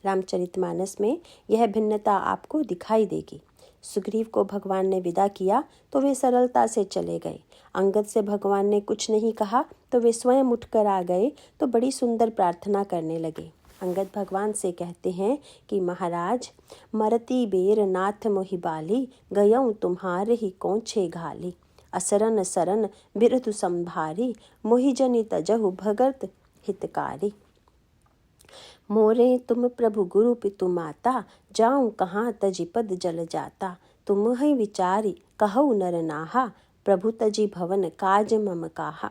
रामचरितमानस में यह भिन्नता आपको दिखाई देगी। सुग्रीव को भगवान ने विदा किया तो वे सरलता से चले गए। अंगद से भगवान ने कुछ नहीं कहा तो वे स्वयं उठकर आ गए तो बड़ी सुंदर प्रार्थना करने लगे। अंगद भगवान से कहते हैं कि महाराज, मरती बेर नाथ मोहि बाली, गयऊँ तुम्हारे ही कौछे घाली, असरन सरन बिरधु संभारी, मोहि जनि तजहु भगत हितकारी। मोरे तुम प्रभु गुरु पितु माता, जाऊं कहाँ तजि पद जल जाता, तुम ही विचारी कहु नर नाहा, प्रभु तजी भवन काज मम काहा।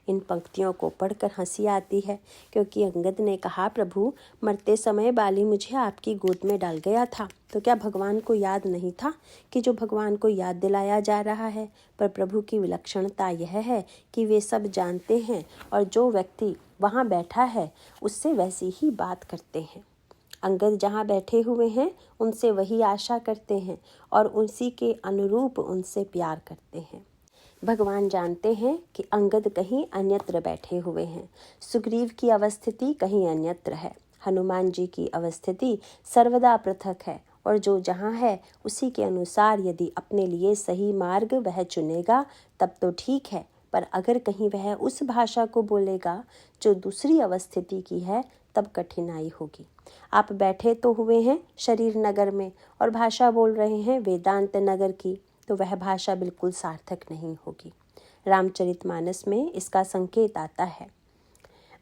इन पंक्तियों को पढ़कर हंसी आती है, क्योंकि अंगद ने कहा, प्रभु मरते समय बाली मुझे आपकी गोद में डाल गया था, तो क्या भगवान को याद नहीं था कि जो भगवान को याद दिलाया जा रहा है। पर प्रभु की विलक्षणता यह है कि वे सब जानते हैं और जो व्यक्ति वहाँ बैठा है उससे वैसी ही बात करते हैं। अंगद जहाँ बैठे हुए हैं उनसे वही आशा करते हैं और उसी के अनुरूप उनसे प्यार करते हैं। भगवान जानते हैं कि अंगद कहीं अन्यत्र बैठे हुए हैं, सुग्रीव की अवस्थिति कहीं अन्यत्र है, हनुमान जी की अवस्थिति सर्वदा पृथक है, और जो जहाँ है उसी के अनुसार यदि अपने लिए सही मार्ग वह चुनेगा तब तो ठीक है, पर अगर कहीं वह उस भाषा को बोलेगा जो दूसरी अवस्थिति की है तब कठिनाई होगी। आप बैठे तो हुए हैं शरीर नगर में और भाषा बोल रहे हैं वेदांत नगर की, तो वह भाषा बिल्कुल सार्थक नहीं होगी। रामचरितमानस में इसका संकेत आता है।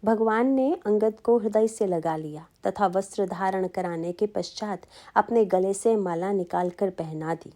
भगवान ने अंगद को हृदय से लगा लिया तथा वस्त्र धारण कराने के पश्चात अपने गले से माला निकालकर पहना दी।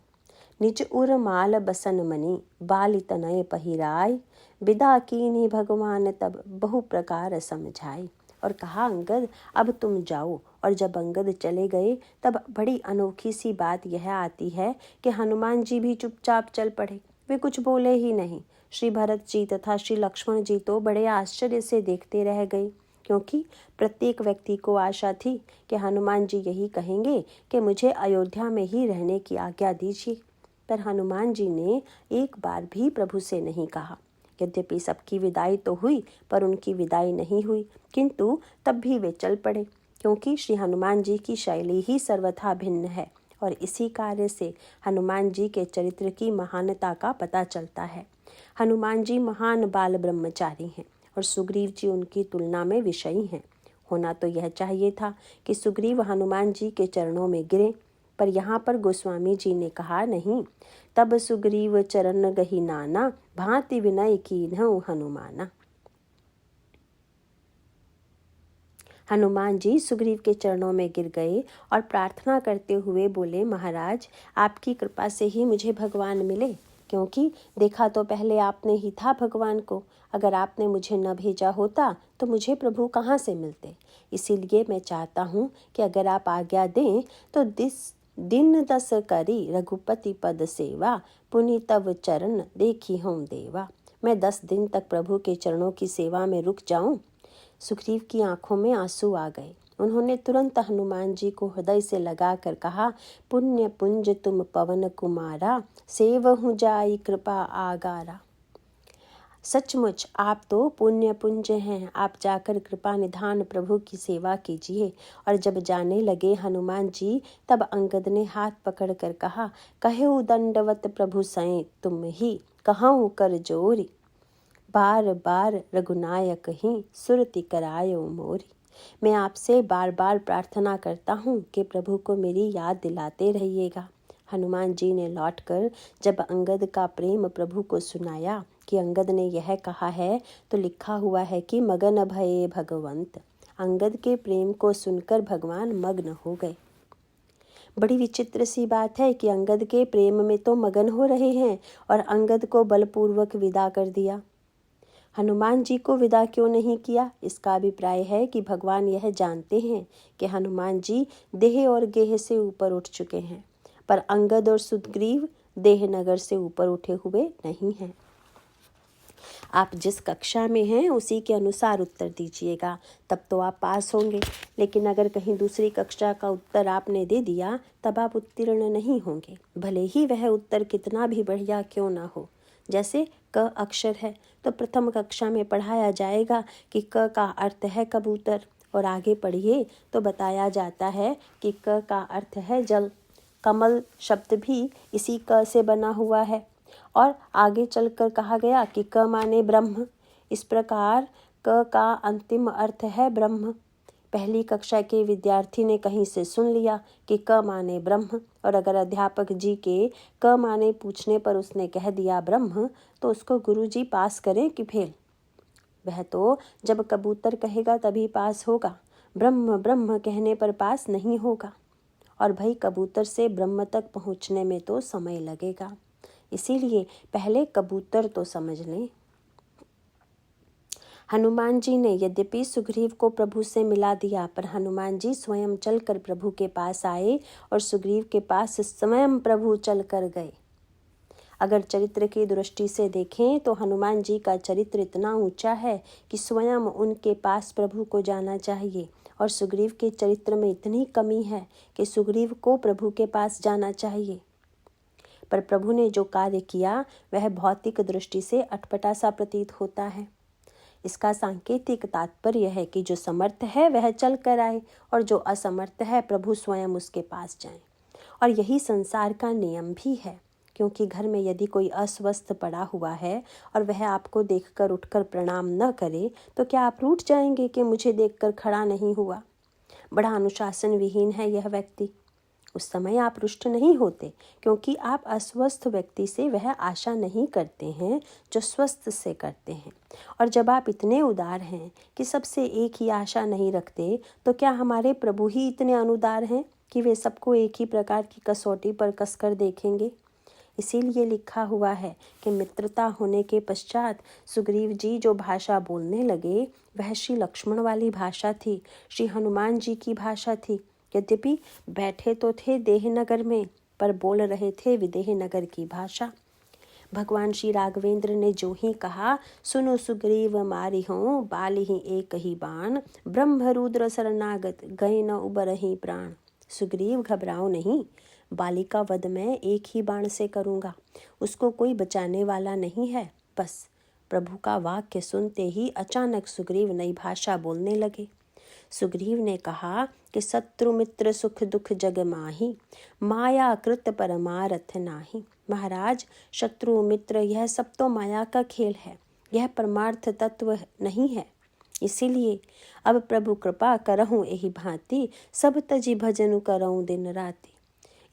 निज उर माल बसन मनी, बाल तनय पहिराय, विदा कीन्ही भगवान तब बहु प्रकार समझाई। और कहा, अंगद अब तुम जाओ। और जब अंगद चले गए तब बड़ी अनोखी सी बात यह आती है कि हनुमान जी भी चुपचाप चल पड़े, वे कुछ बोले ही नहीं। श्री भरत जी तथा श्री लक्ष्मण जी तो बड़े आश्चर्य से देखते रह गए, क्योंकि प्रत्येक व्यक्ति को आशा थी कि हनुमान जी यही कहेंगे कि मुझे अयोध्या में ही रहने की आज्ञा दीजिए। पर हनुमान जी ने एक बार भी प्रभु से नहीं कहा। यद्यपि सबकी विदाई तो हुई पर उनकी विदाई नहीं हुई, किंतु तब भी वे चल पड़े, क्योंकि श्री हनुमान जी की शैली ही सर्वथा भिन्न है और इसी कार्य से हनुमान जी के चरित्र की महानता का पता चलता है। हनुमान जी महान बाल ब्रह्मचारी हैं और सुग्रीव जी उनकी तुलना में विषयी हैं। होना तो यह चाहिए था कि सुग्रीव हनुमान जी के चरणों में गिरे, पर यहाँ पर गोस्वामी जी ने कहा, नहीं, तब सुग्रीव चरण गही नाना, भांति विनय कीन्हु हनुमाना। हनुमान जी सुग्रीव के चरणों में गिर गए और प्रार्थना करते हुए बोले, महाराज आपकी कृपा से ही मुझे भगवान मिले, क्योंकि देखा तो पहले आपने ही था भगवान को। अगर आपने मुझे न भेजा होता तो मुझे प्रभु कहाँ से मिलते। इसीलिए मैं चाहता हूँ कि अगर आप आज्ञा दें तो दिन 10 करी रघुपति पद सेवा, पुनि तव चरण देखी हूँ देवा। मैं 10 दिन तक प्रभु के चरणों की सेवा में रुक जाऊं। सुग्रीव की आंखों में आंसू आ गए। उन्होंने तुरंत हनुमान जी को हृदय से लगाकर कहा, पुण्य पुंज तुम पवन कुमारा, सेवहु जाई कृपा आगारा। सचमुच आप तो पुण्य पुंज हैं, आप जाकर कृपा निधान प्रभु की सेवा कीजिए। और जब जाने लगे हनुमान जी, तब अंगद ने हाथ पकड़कर कहा, कहेउ दंडवत प्रभु सैं तुम ही, कहूँ कर जोरी, बार बार रघुनायक ही सुरति करायो मोरी। मैं आपसे बार बार प्रार्थना करता हूँ कि प्रभु को मेरी याद दिलाते रहिएगा। हनुमान जी ने लौटकर जब अंगद का प्रेम प्रभु को सुनाया कि अंगद ने यह कहा है, तो लिखा हुआ है कि मगन भये भगवंत। अंगद के प्रेम को सुनकर भगवान मग्न हो गए। बड़ी विचित्र सी बात है कि अंगद के प्रेम में तो मगन हो रहे हैं और अंगद को बलपूर्वक विदा कर दिया। हनुमान जी को विदा क्यों नहीं किया? इसका अभिप्राय है कि भगवान यह जानते हैं कि हनुमान जी देह और गेह से ऊपर उठ चुके हैं, पर अंगद और सुग्रीव देह नगर से ऊपर उठे हुए नहीं हैं। आप जिस कक्षा में हैं उसी के अनुसार उत्तर दीजिएगा, तब तो आप पास होंगे। लेकिन अगर कहीं दूसरी कक्षा का उत्तर आपने दे दिया तब आप उत्तीर्ण नहीं होंगे, भले ही वह उत्तर कितना भी बढ़िया क्यों ना हो। जैसे क अक्षर है तो प्रथम कक्षा में पढ़ाया जाएगा कि क का अर्थ है कबूतर, और आगे पढ़िए तो बताया जाता है कि क का अर्थ है जल। कमल शब्द भी इसी क से बना हुआ है। और आगे चलकर कहा गया कि क माने ब्रह्म। इस प्रकार क का अंतिम अर्थ है ब्रह्म। पहली कक्षा के विद्यार्थी ने कहीं से सुन लिया कि क माने ब्रह्म, और अगर अध्यापक जी के क माने पूछने पर उसने कह दिया ब्रह्म, तो उसको गुरुजी पास करें कि फेल? वह तो जब कबूतर कहेगा तभी पास होगा, ब्रह्म ब्रह्म कहने पर पास नहीं होगा। और भाई कबूतर से ब्रह्म तक पहुँचने में तो समय लगेगा, इसीलिए पहले कबूतर तो समझ लें। हनुमान जी ने यद्यपि सुग्रीव को प्रभु से मिला दिया, पर हनुमान जी स्वयं चलकर प्रभु के पास आए और सुग्रीव के पास स्वयं प्रभु चल कर गए। अगर चरित्र की दृष्टि से देखें तो हनुमान जी का चरित्र इतना ऊंचा है कि स्वयं उनके पास प्रभु को जाना चाहिए, और सुग्रीव के चरित्र में इतनी कमी है कि सुग्रीव को प्रभु के पास जाना चाहिए। पर प्रभु ने जो कार्य किया वह भौतिक दृष्टि से अटपटा सा प्रतीत होता है। इसका सांकेतिक तात्पर्य है कि जो समर्थ है वह चल कर आए, और जो असमर्थ है प्रभु स्वयं उसके पास जाएं। और यही संसार का नियम भी है, क्योंकि घर में यदि कोई अस्वस्थ पड़ा हुआ है और वह आपको देखकर उठकर प्रणाम न करे तो क्या आप रूठ जाएंगे कि मुझे देखकर खड़ा नहीं हुआ? बड़ा अनुशासन विहीन है यह व्यक्ति। उस समय आप रुष्ट नहीं होते, क्योंकि आप अस्वस्थ व्यक्ति से वह आशा नहीं करते हैं जो स्वस्थ से करते हैं। और जब आप इतने उदार हैं कि सबसे एक ही आशा नहीं रखते, तो क्या हमारे प्रभु ही इतने अनुदार हैं कि वे सबको एक ही प्रकार की कसौटी पर कसकर देखेंगे? इसीलिए लिखा हुआ है कि मित्रता होने के पश्चात सुग्रीव जी जो भाषा बोलने लगे वह श्री लक्ष्मण वाली भाषा थी, श्री हनुमान जी की भाषा थी। यद्यपि बैठे तो थे देहनगर में, पर बोल रहे थे विदेह नगर की भाषा। भगवान श्री राघवेंद्र ने जो ही कहा, सुनो सुग्रीव मारी हो बाली ही एक ही बाण, ब्रह्म रुद्र शरणागत गए न उबरहि प्राण। सुग्रीव घबराओ नहीं, बाली का वध मैं एक ही बाण से करूँगा, उसको कोई बचाने वाला नहीं है। बस प्रभु का वाक्य सुनते ही अचानक सुग्रीव नई भाषा बोलने लगे। सुग्रीव ने कहा कि शत्रु मित्र सुख दुख जग माही, माया कृत परमारथ नाही। महाराज, शत्रु मित्र यह सब तो माया का खेल है, यह परमार्थ तत्व नहीं है। इसीलिए अब प्रभु कृपा करहूँ एहि भांति, सब तजी भजन करऊँ दिन राति।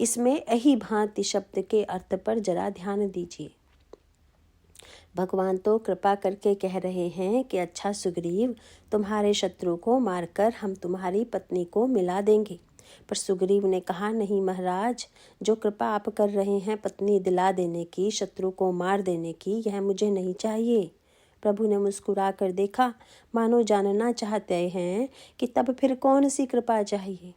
इसमें एहि भांति शब्द के अर्थ पर जरा ध्यान दीजिए। भगवान तो कृपा करके कह रहे हैं कि अच्छा सुग्रीव, तुम्हारे शत्रु को मारकर हम तुम्हारी पत्नी को मिला देंगे। पर सुग्रीव ने कहा, नहीं महाराज, जो कृपा आप कर रहे हैं पत्नी दिला देने की, शत्रु को मार देने की, यह मुझे नहीं चाहिए। प्रभु ने मुस्कुरा कर देखा, मानो जानना चाहते हैं कि तब फिर कौन सी कृपा चाहिए।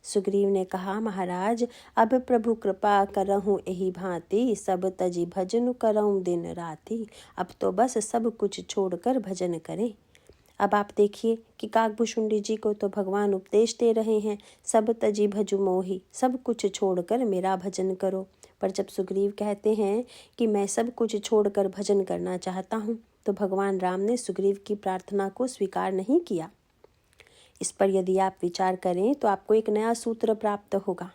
सुग्रीव ने कहा, महाराज, अब प्रभु कृपा करहूँ एहि भांति, सब तजी भजन करऊँ दिन राति। अब तो बस सब कुछ छोड़कर भजन करें। अब आप देखिए कि काकभूषुंडी जी को तो भगवान उपदेश दे रहे हैं, सब तजी भजु मोहि, सब कुछ छोड़कर मेरा भजन करो। पर जब सुग्रीव कहते हैं कि मैं सब कुछ छोड़कर भजन करना चाहता हूँ, तो भगवान राम ने सुग्रीव की प्रार्थना को स्वीकार नहीं किया। इस पर यदि आप विचार करें तो आपको एक नया सूत्र प्राप्त होगा।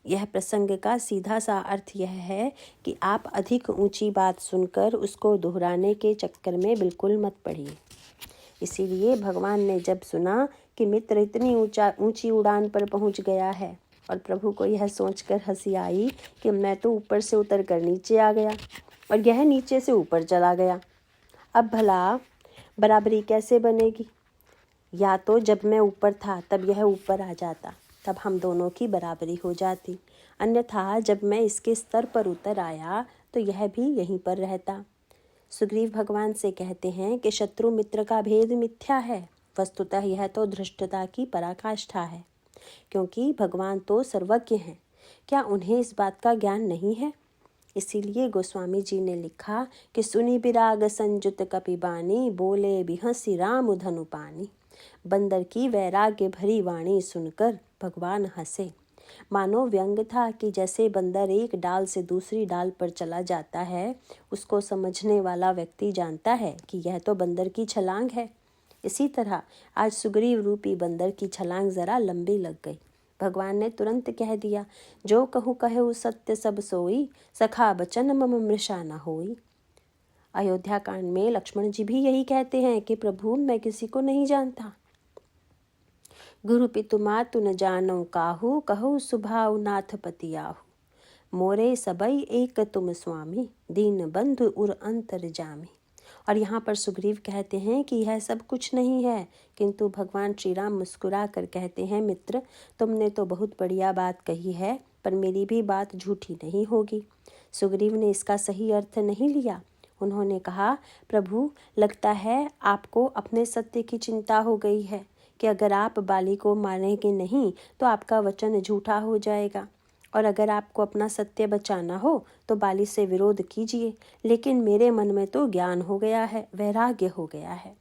यह प्रसंग का सीधा सा अर्थ यह है कि आप अधिक ऊंची बात सुनकर उसको दोहराने के चक्कर में बिल्कुल मत पड़िए। इसीलिए भगवान ने जब सुना कि मित्र इतनी ऊंची उड़ान पर पहुंच गया है, और प्रभु को यह सोचकर हंसी आई कि मैं तो ऊपर से उतर कर नीचे आ गया और यह नीचे से ऊपर चला गया, अब भला बराबरी कैसे बनेगी? या तो जब मैं ऊपर था तब यह ऊपर आ जाता, तब हम दोनों की बराबरी हो जाती, अन्यथा जब मैं इसके स्तर पर उतर आया तो यह भी यहीं पर रहता। सुग्रीव भगवान से कहते हैं कि शत्रु मित्र का भेद मिथ्या है, वस्तुतः यह तो धृष्टता की पराकाष्ठा है, क्योंकि भगवान तो सर्वज्ञ हैं। क्या उन्हें इस बात का ज्ञान नहीं है? इसीलिए गोस्वामी जी ने लिखा कि सुनी बिराग संजुत कपिबानी, बोले बिहसी राम धनु पानी। बंदर की वैराग्य भरी वाणी सुनकर भगवान हंसे। मानो व्यंग था कि जैसे बंदर एक डाल से दूसरी डाल पर चला जाता है, उसको समझने वाला व्यक्ति जानता है कि यह तो बंदर की छलांग है। इसी तरह आज सुग्रीव रूपी बंदर की छलांग जरा लंबी लग गई। भगवान ने तुरंत कह दिया, जो कहूँ कहु सत्य सब सोई, सखा बचन मम मृषा न होई। अयोध्या कांड में लक्ष्मण जी भी यही कहते हैं कि प्रभु, मैं किसी को नहीं जानता। गुरु पितु मातु न जानो काहू, कहु सुभाव नाथ पति आहू। मोरे सबई एक तुम स्वामी, दीन बंधु उर अंतर जामी। और यहाँ पर सुग्रीव कहते हैं कि यह सब कुछ नहीं है, किंतु भगवान श्री राम मुस्कुरा कर कहते हैं, मित्र तुमने तो बहुत बढ़िया बात कही है, पर मेरी भी बात झूठी नहीं होगी। सुग्रीव ने इसका सही अर्थ नहीं लिया। उन्होंने कहा, प्रभु लगता है आपको अपने सत्य की चिंता हो गई है कि अगर आप बाली को मारेंगे नहीं तो आपका वचन झूठा हो जाएगा, और अगर आपको अपना सत्य बचाना हो तो बाली से विरोध कीजिए। लेकिन मेरे मन में तो ज्ञान हो गया है, वैराग्य हो गया है,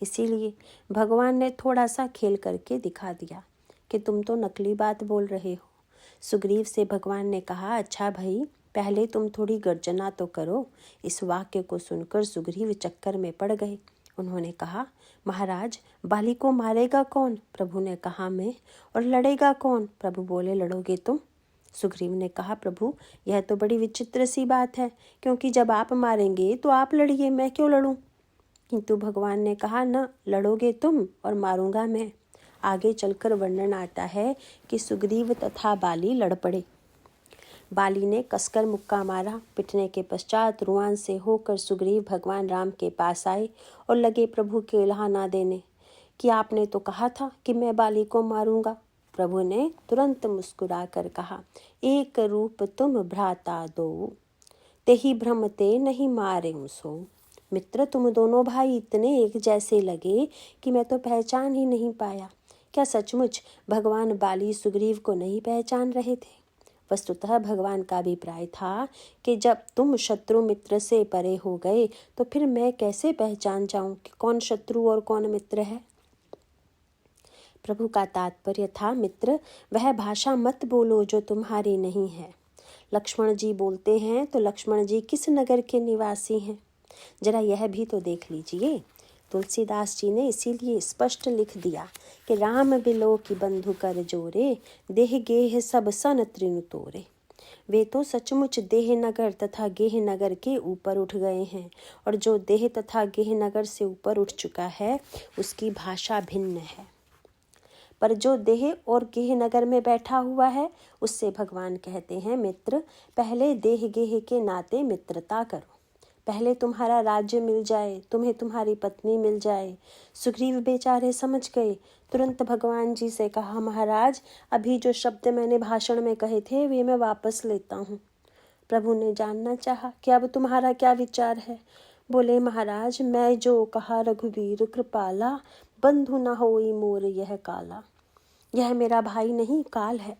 इसीलिए भगवान ने थोड़ा सा खेल करके दिखा दिया कि तुम तो नकली बात बोल रहे हो। सुग्रीव से भगवान ने कहा, अच्छा भाई पहले तुम थोड़ी गर्जना तो करो। इस वाक्य को सुनकर सुग्रीव चक्कर में पड़ गए। उन्होंने कहा, महाराज बाली को मारेगा कौन? प्रभु ने कहा, मैं। और लड़ेगा कौन? प्रभु बोले, लड़ोगे तुम। सुग्रीव ने कहा, प्रभु यह तो बड़ी विचित्र सी बात है, क्योंकि जब आप मारेंगे तो आप लड़िए, मैं क्यों लड़ूं? किंतु भगवान ने कहा, न लड़ोगे तुम और मारूंगा मैं। आगे चलकर वर्णन आता है कि सुग्रीव तथा बाली लड़ पड़े। बाली ने कसकर मुक्का मारा। पिटने के पश्चात रुआन से होकर सुग्रीव भगवान राम के पास आए और लगे प्रभु के लहाना देने कि आपने तो कहा था कि मैं बाली को मारूंगा। प्रभु ने तुरंत मुस्कुरा कर कहा, एक रूप तुम भ्राता दो, तेहि भ्रम ते नहीं मारे सो। मित्र तुम दोनों भाई इतने एक जैसे लगे कि मैं तो पहचान ही नहीं पाया। क्या सचमुच भगवान बाली सुग्रीव को नहीं पहचान रहे थे? वस्तुतः भगवान का अभिप्राय था कि जब तुम शत्रु मित्र से परे हो गए तो फिर मैं कैसे पहचान जाऊं कि कौन शत्रु और कौन मित्र है। प्रभु का तात्पर्य था, मित्र वह भाषा मत बोलो जो तुम्हारी नहीं है। लक्ष्मण जी बोलते हैं तो लक्ष्मण जी किस नगर के निवासी हैं, जरा यह भी तो देख लीजिए। तुलसीदास जी ने इसीलिए स्पष्ट लिख दिया कि राम बिलो की बंधु कर जोरे, देह गेह सब सन त्रिनु तोरे। वे तो सचमुच देह नगर तथा गेह नगर के ऊपर उठ गए हैं, और जो देह तथा गेह नगर से ऊपर उठ चुका है उसकी भाषा भिन्न है। पर जो देह और गेह नगर में बैठा हुआ है उससे भगवान कहते हैं, मित्र पहले देह गेह के नाते मित्रता करो, पहले तुम्हारा राज्य मिल जाए, तुम्हें तुम्हारी पत्नी मिल जाए। सुग्रीव बेचारे समझ गए। तुरंत भगवान जी से कहा, महाराज अभी जो शब्द मैंने भाषण में कहे थे वे मैं वापस लेता हूँ। प्रभु ने जानना चाहा कि अब तुम्हारा क्या विचार है। बोले, महाराज मैं जो कहा रघुवीर कृपाला, बंधु न होई मोर यह काला। यह मेरा भाई नहीं, काल है।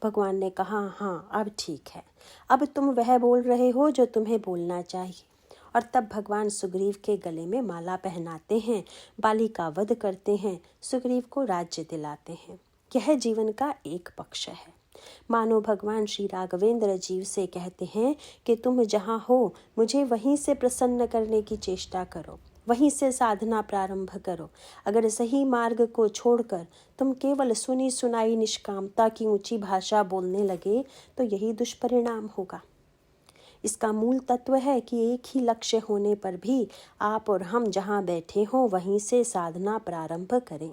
भगवान ने कहा, हाँ अब ठीक है, अब तुम वह बोल रहे हो जो तुम्हें बोलना चाहिए। और तब भगवान सुग्रीव के गले में माला पहनाते हैं, बाली का वध करते हैं, सुग्रीव को राज्य दिलाते हैं। यह जीवन का एक पक्ष है। मानो भगवान श्री राघवेंद्र जीव से कहते हैं कि तुम जहाँ हो मुझे वहीं से प्रसन्न करने की चेष्टा करो, वहीं से साधना प्रारंभ करो। अगर सही मार्ग को छोड़कर तुम केवल सुनी सुनाई निष्कामता की ऊंची भाषा बोलने लगे तो यही दुष्परिणाम होगा। इसका मूल तत्व है कि एक ही लक्ष्य होने पर भी आप और हम जहाँ बैठे हों वहीं से साधना प्रारंभ करें।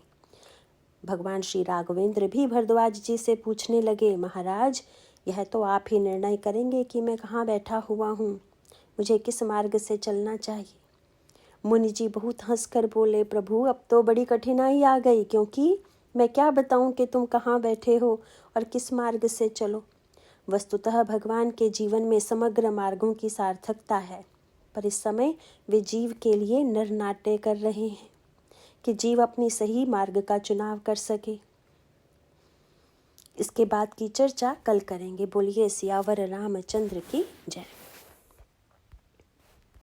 भगवान श्री राघवेंद्र भी भरद्वाज जी से पूछने लगे, महाराज यह तो आप ही निर्णय करेंगे कि मैं कहाँ बैठा हुआ हूँ, मुझे किस मार्ग से चलना चाहिए। मुनि जी बहुत हंसकर बोले, प्रभु अब तो बड़ी कठिनाई आ गई, क्योंकि मैं क्या बताऊँ कि तुम कहाँ बैठे हो और किस मार्ग से चलो। वस्तुतः भगवान के जीवन में समग्र मार्गों की सार्थकता है, पर इस समय वे जीव के लिए नरनाट्य कर रहे हैं कि जीव अपनी सही मार्ग का चुनाव कर सके। इसके बाद की चर्चा कल करेंगे। बोलिए सियावर रामचंद्र की जय।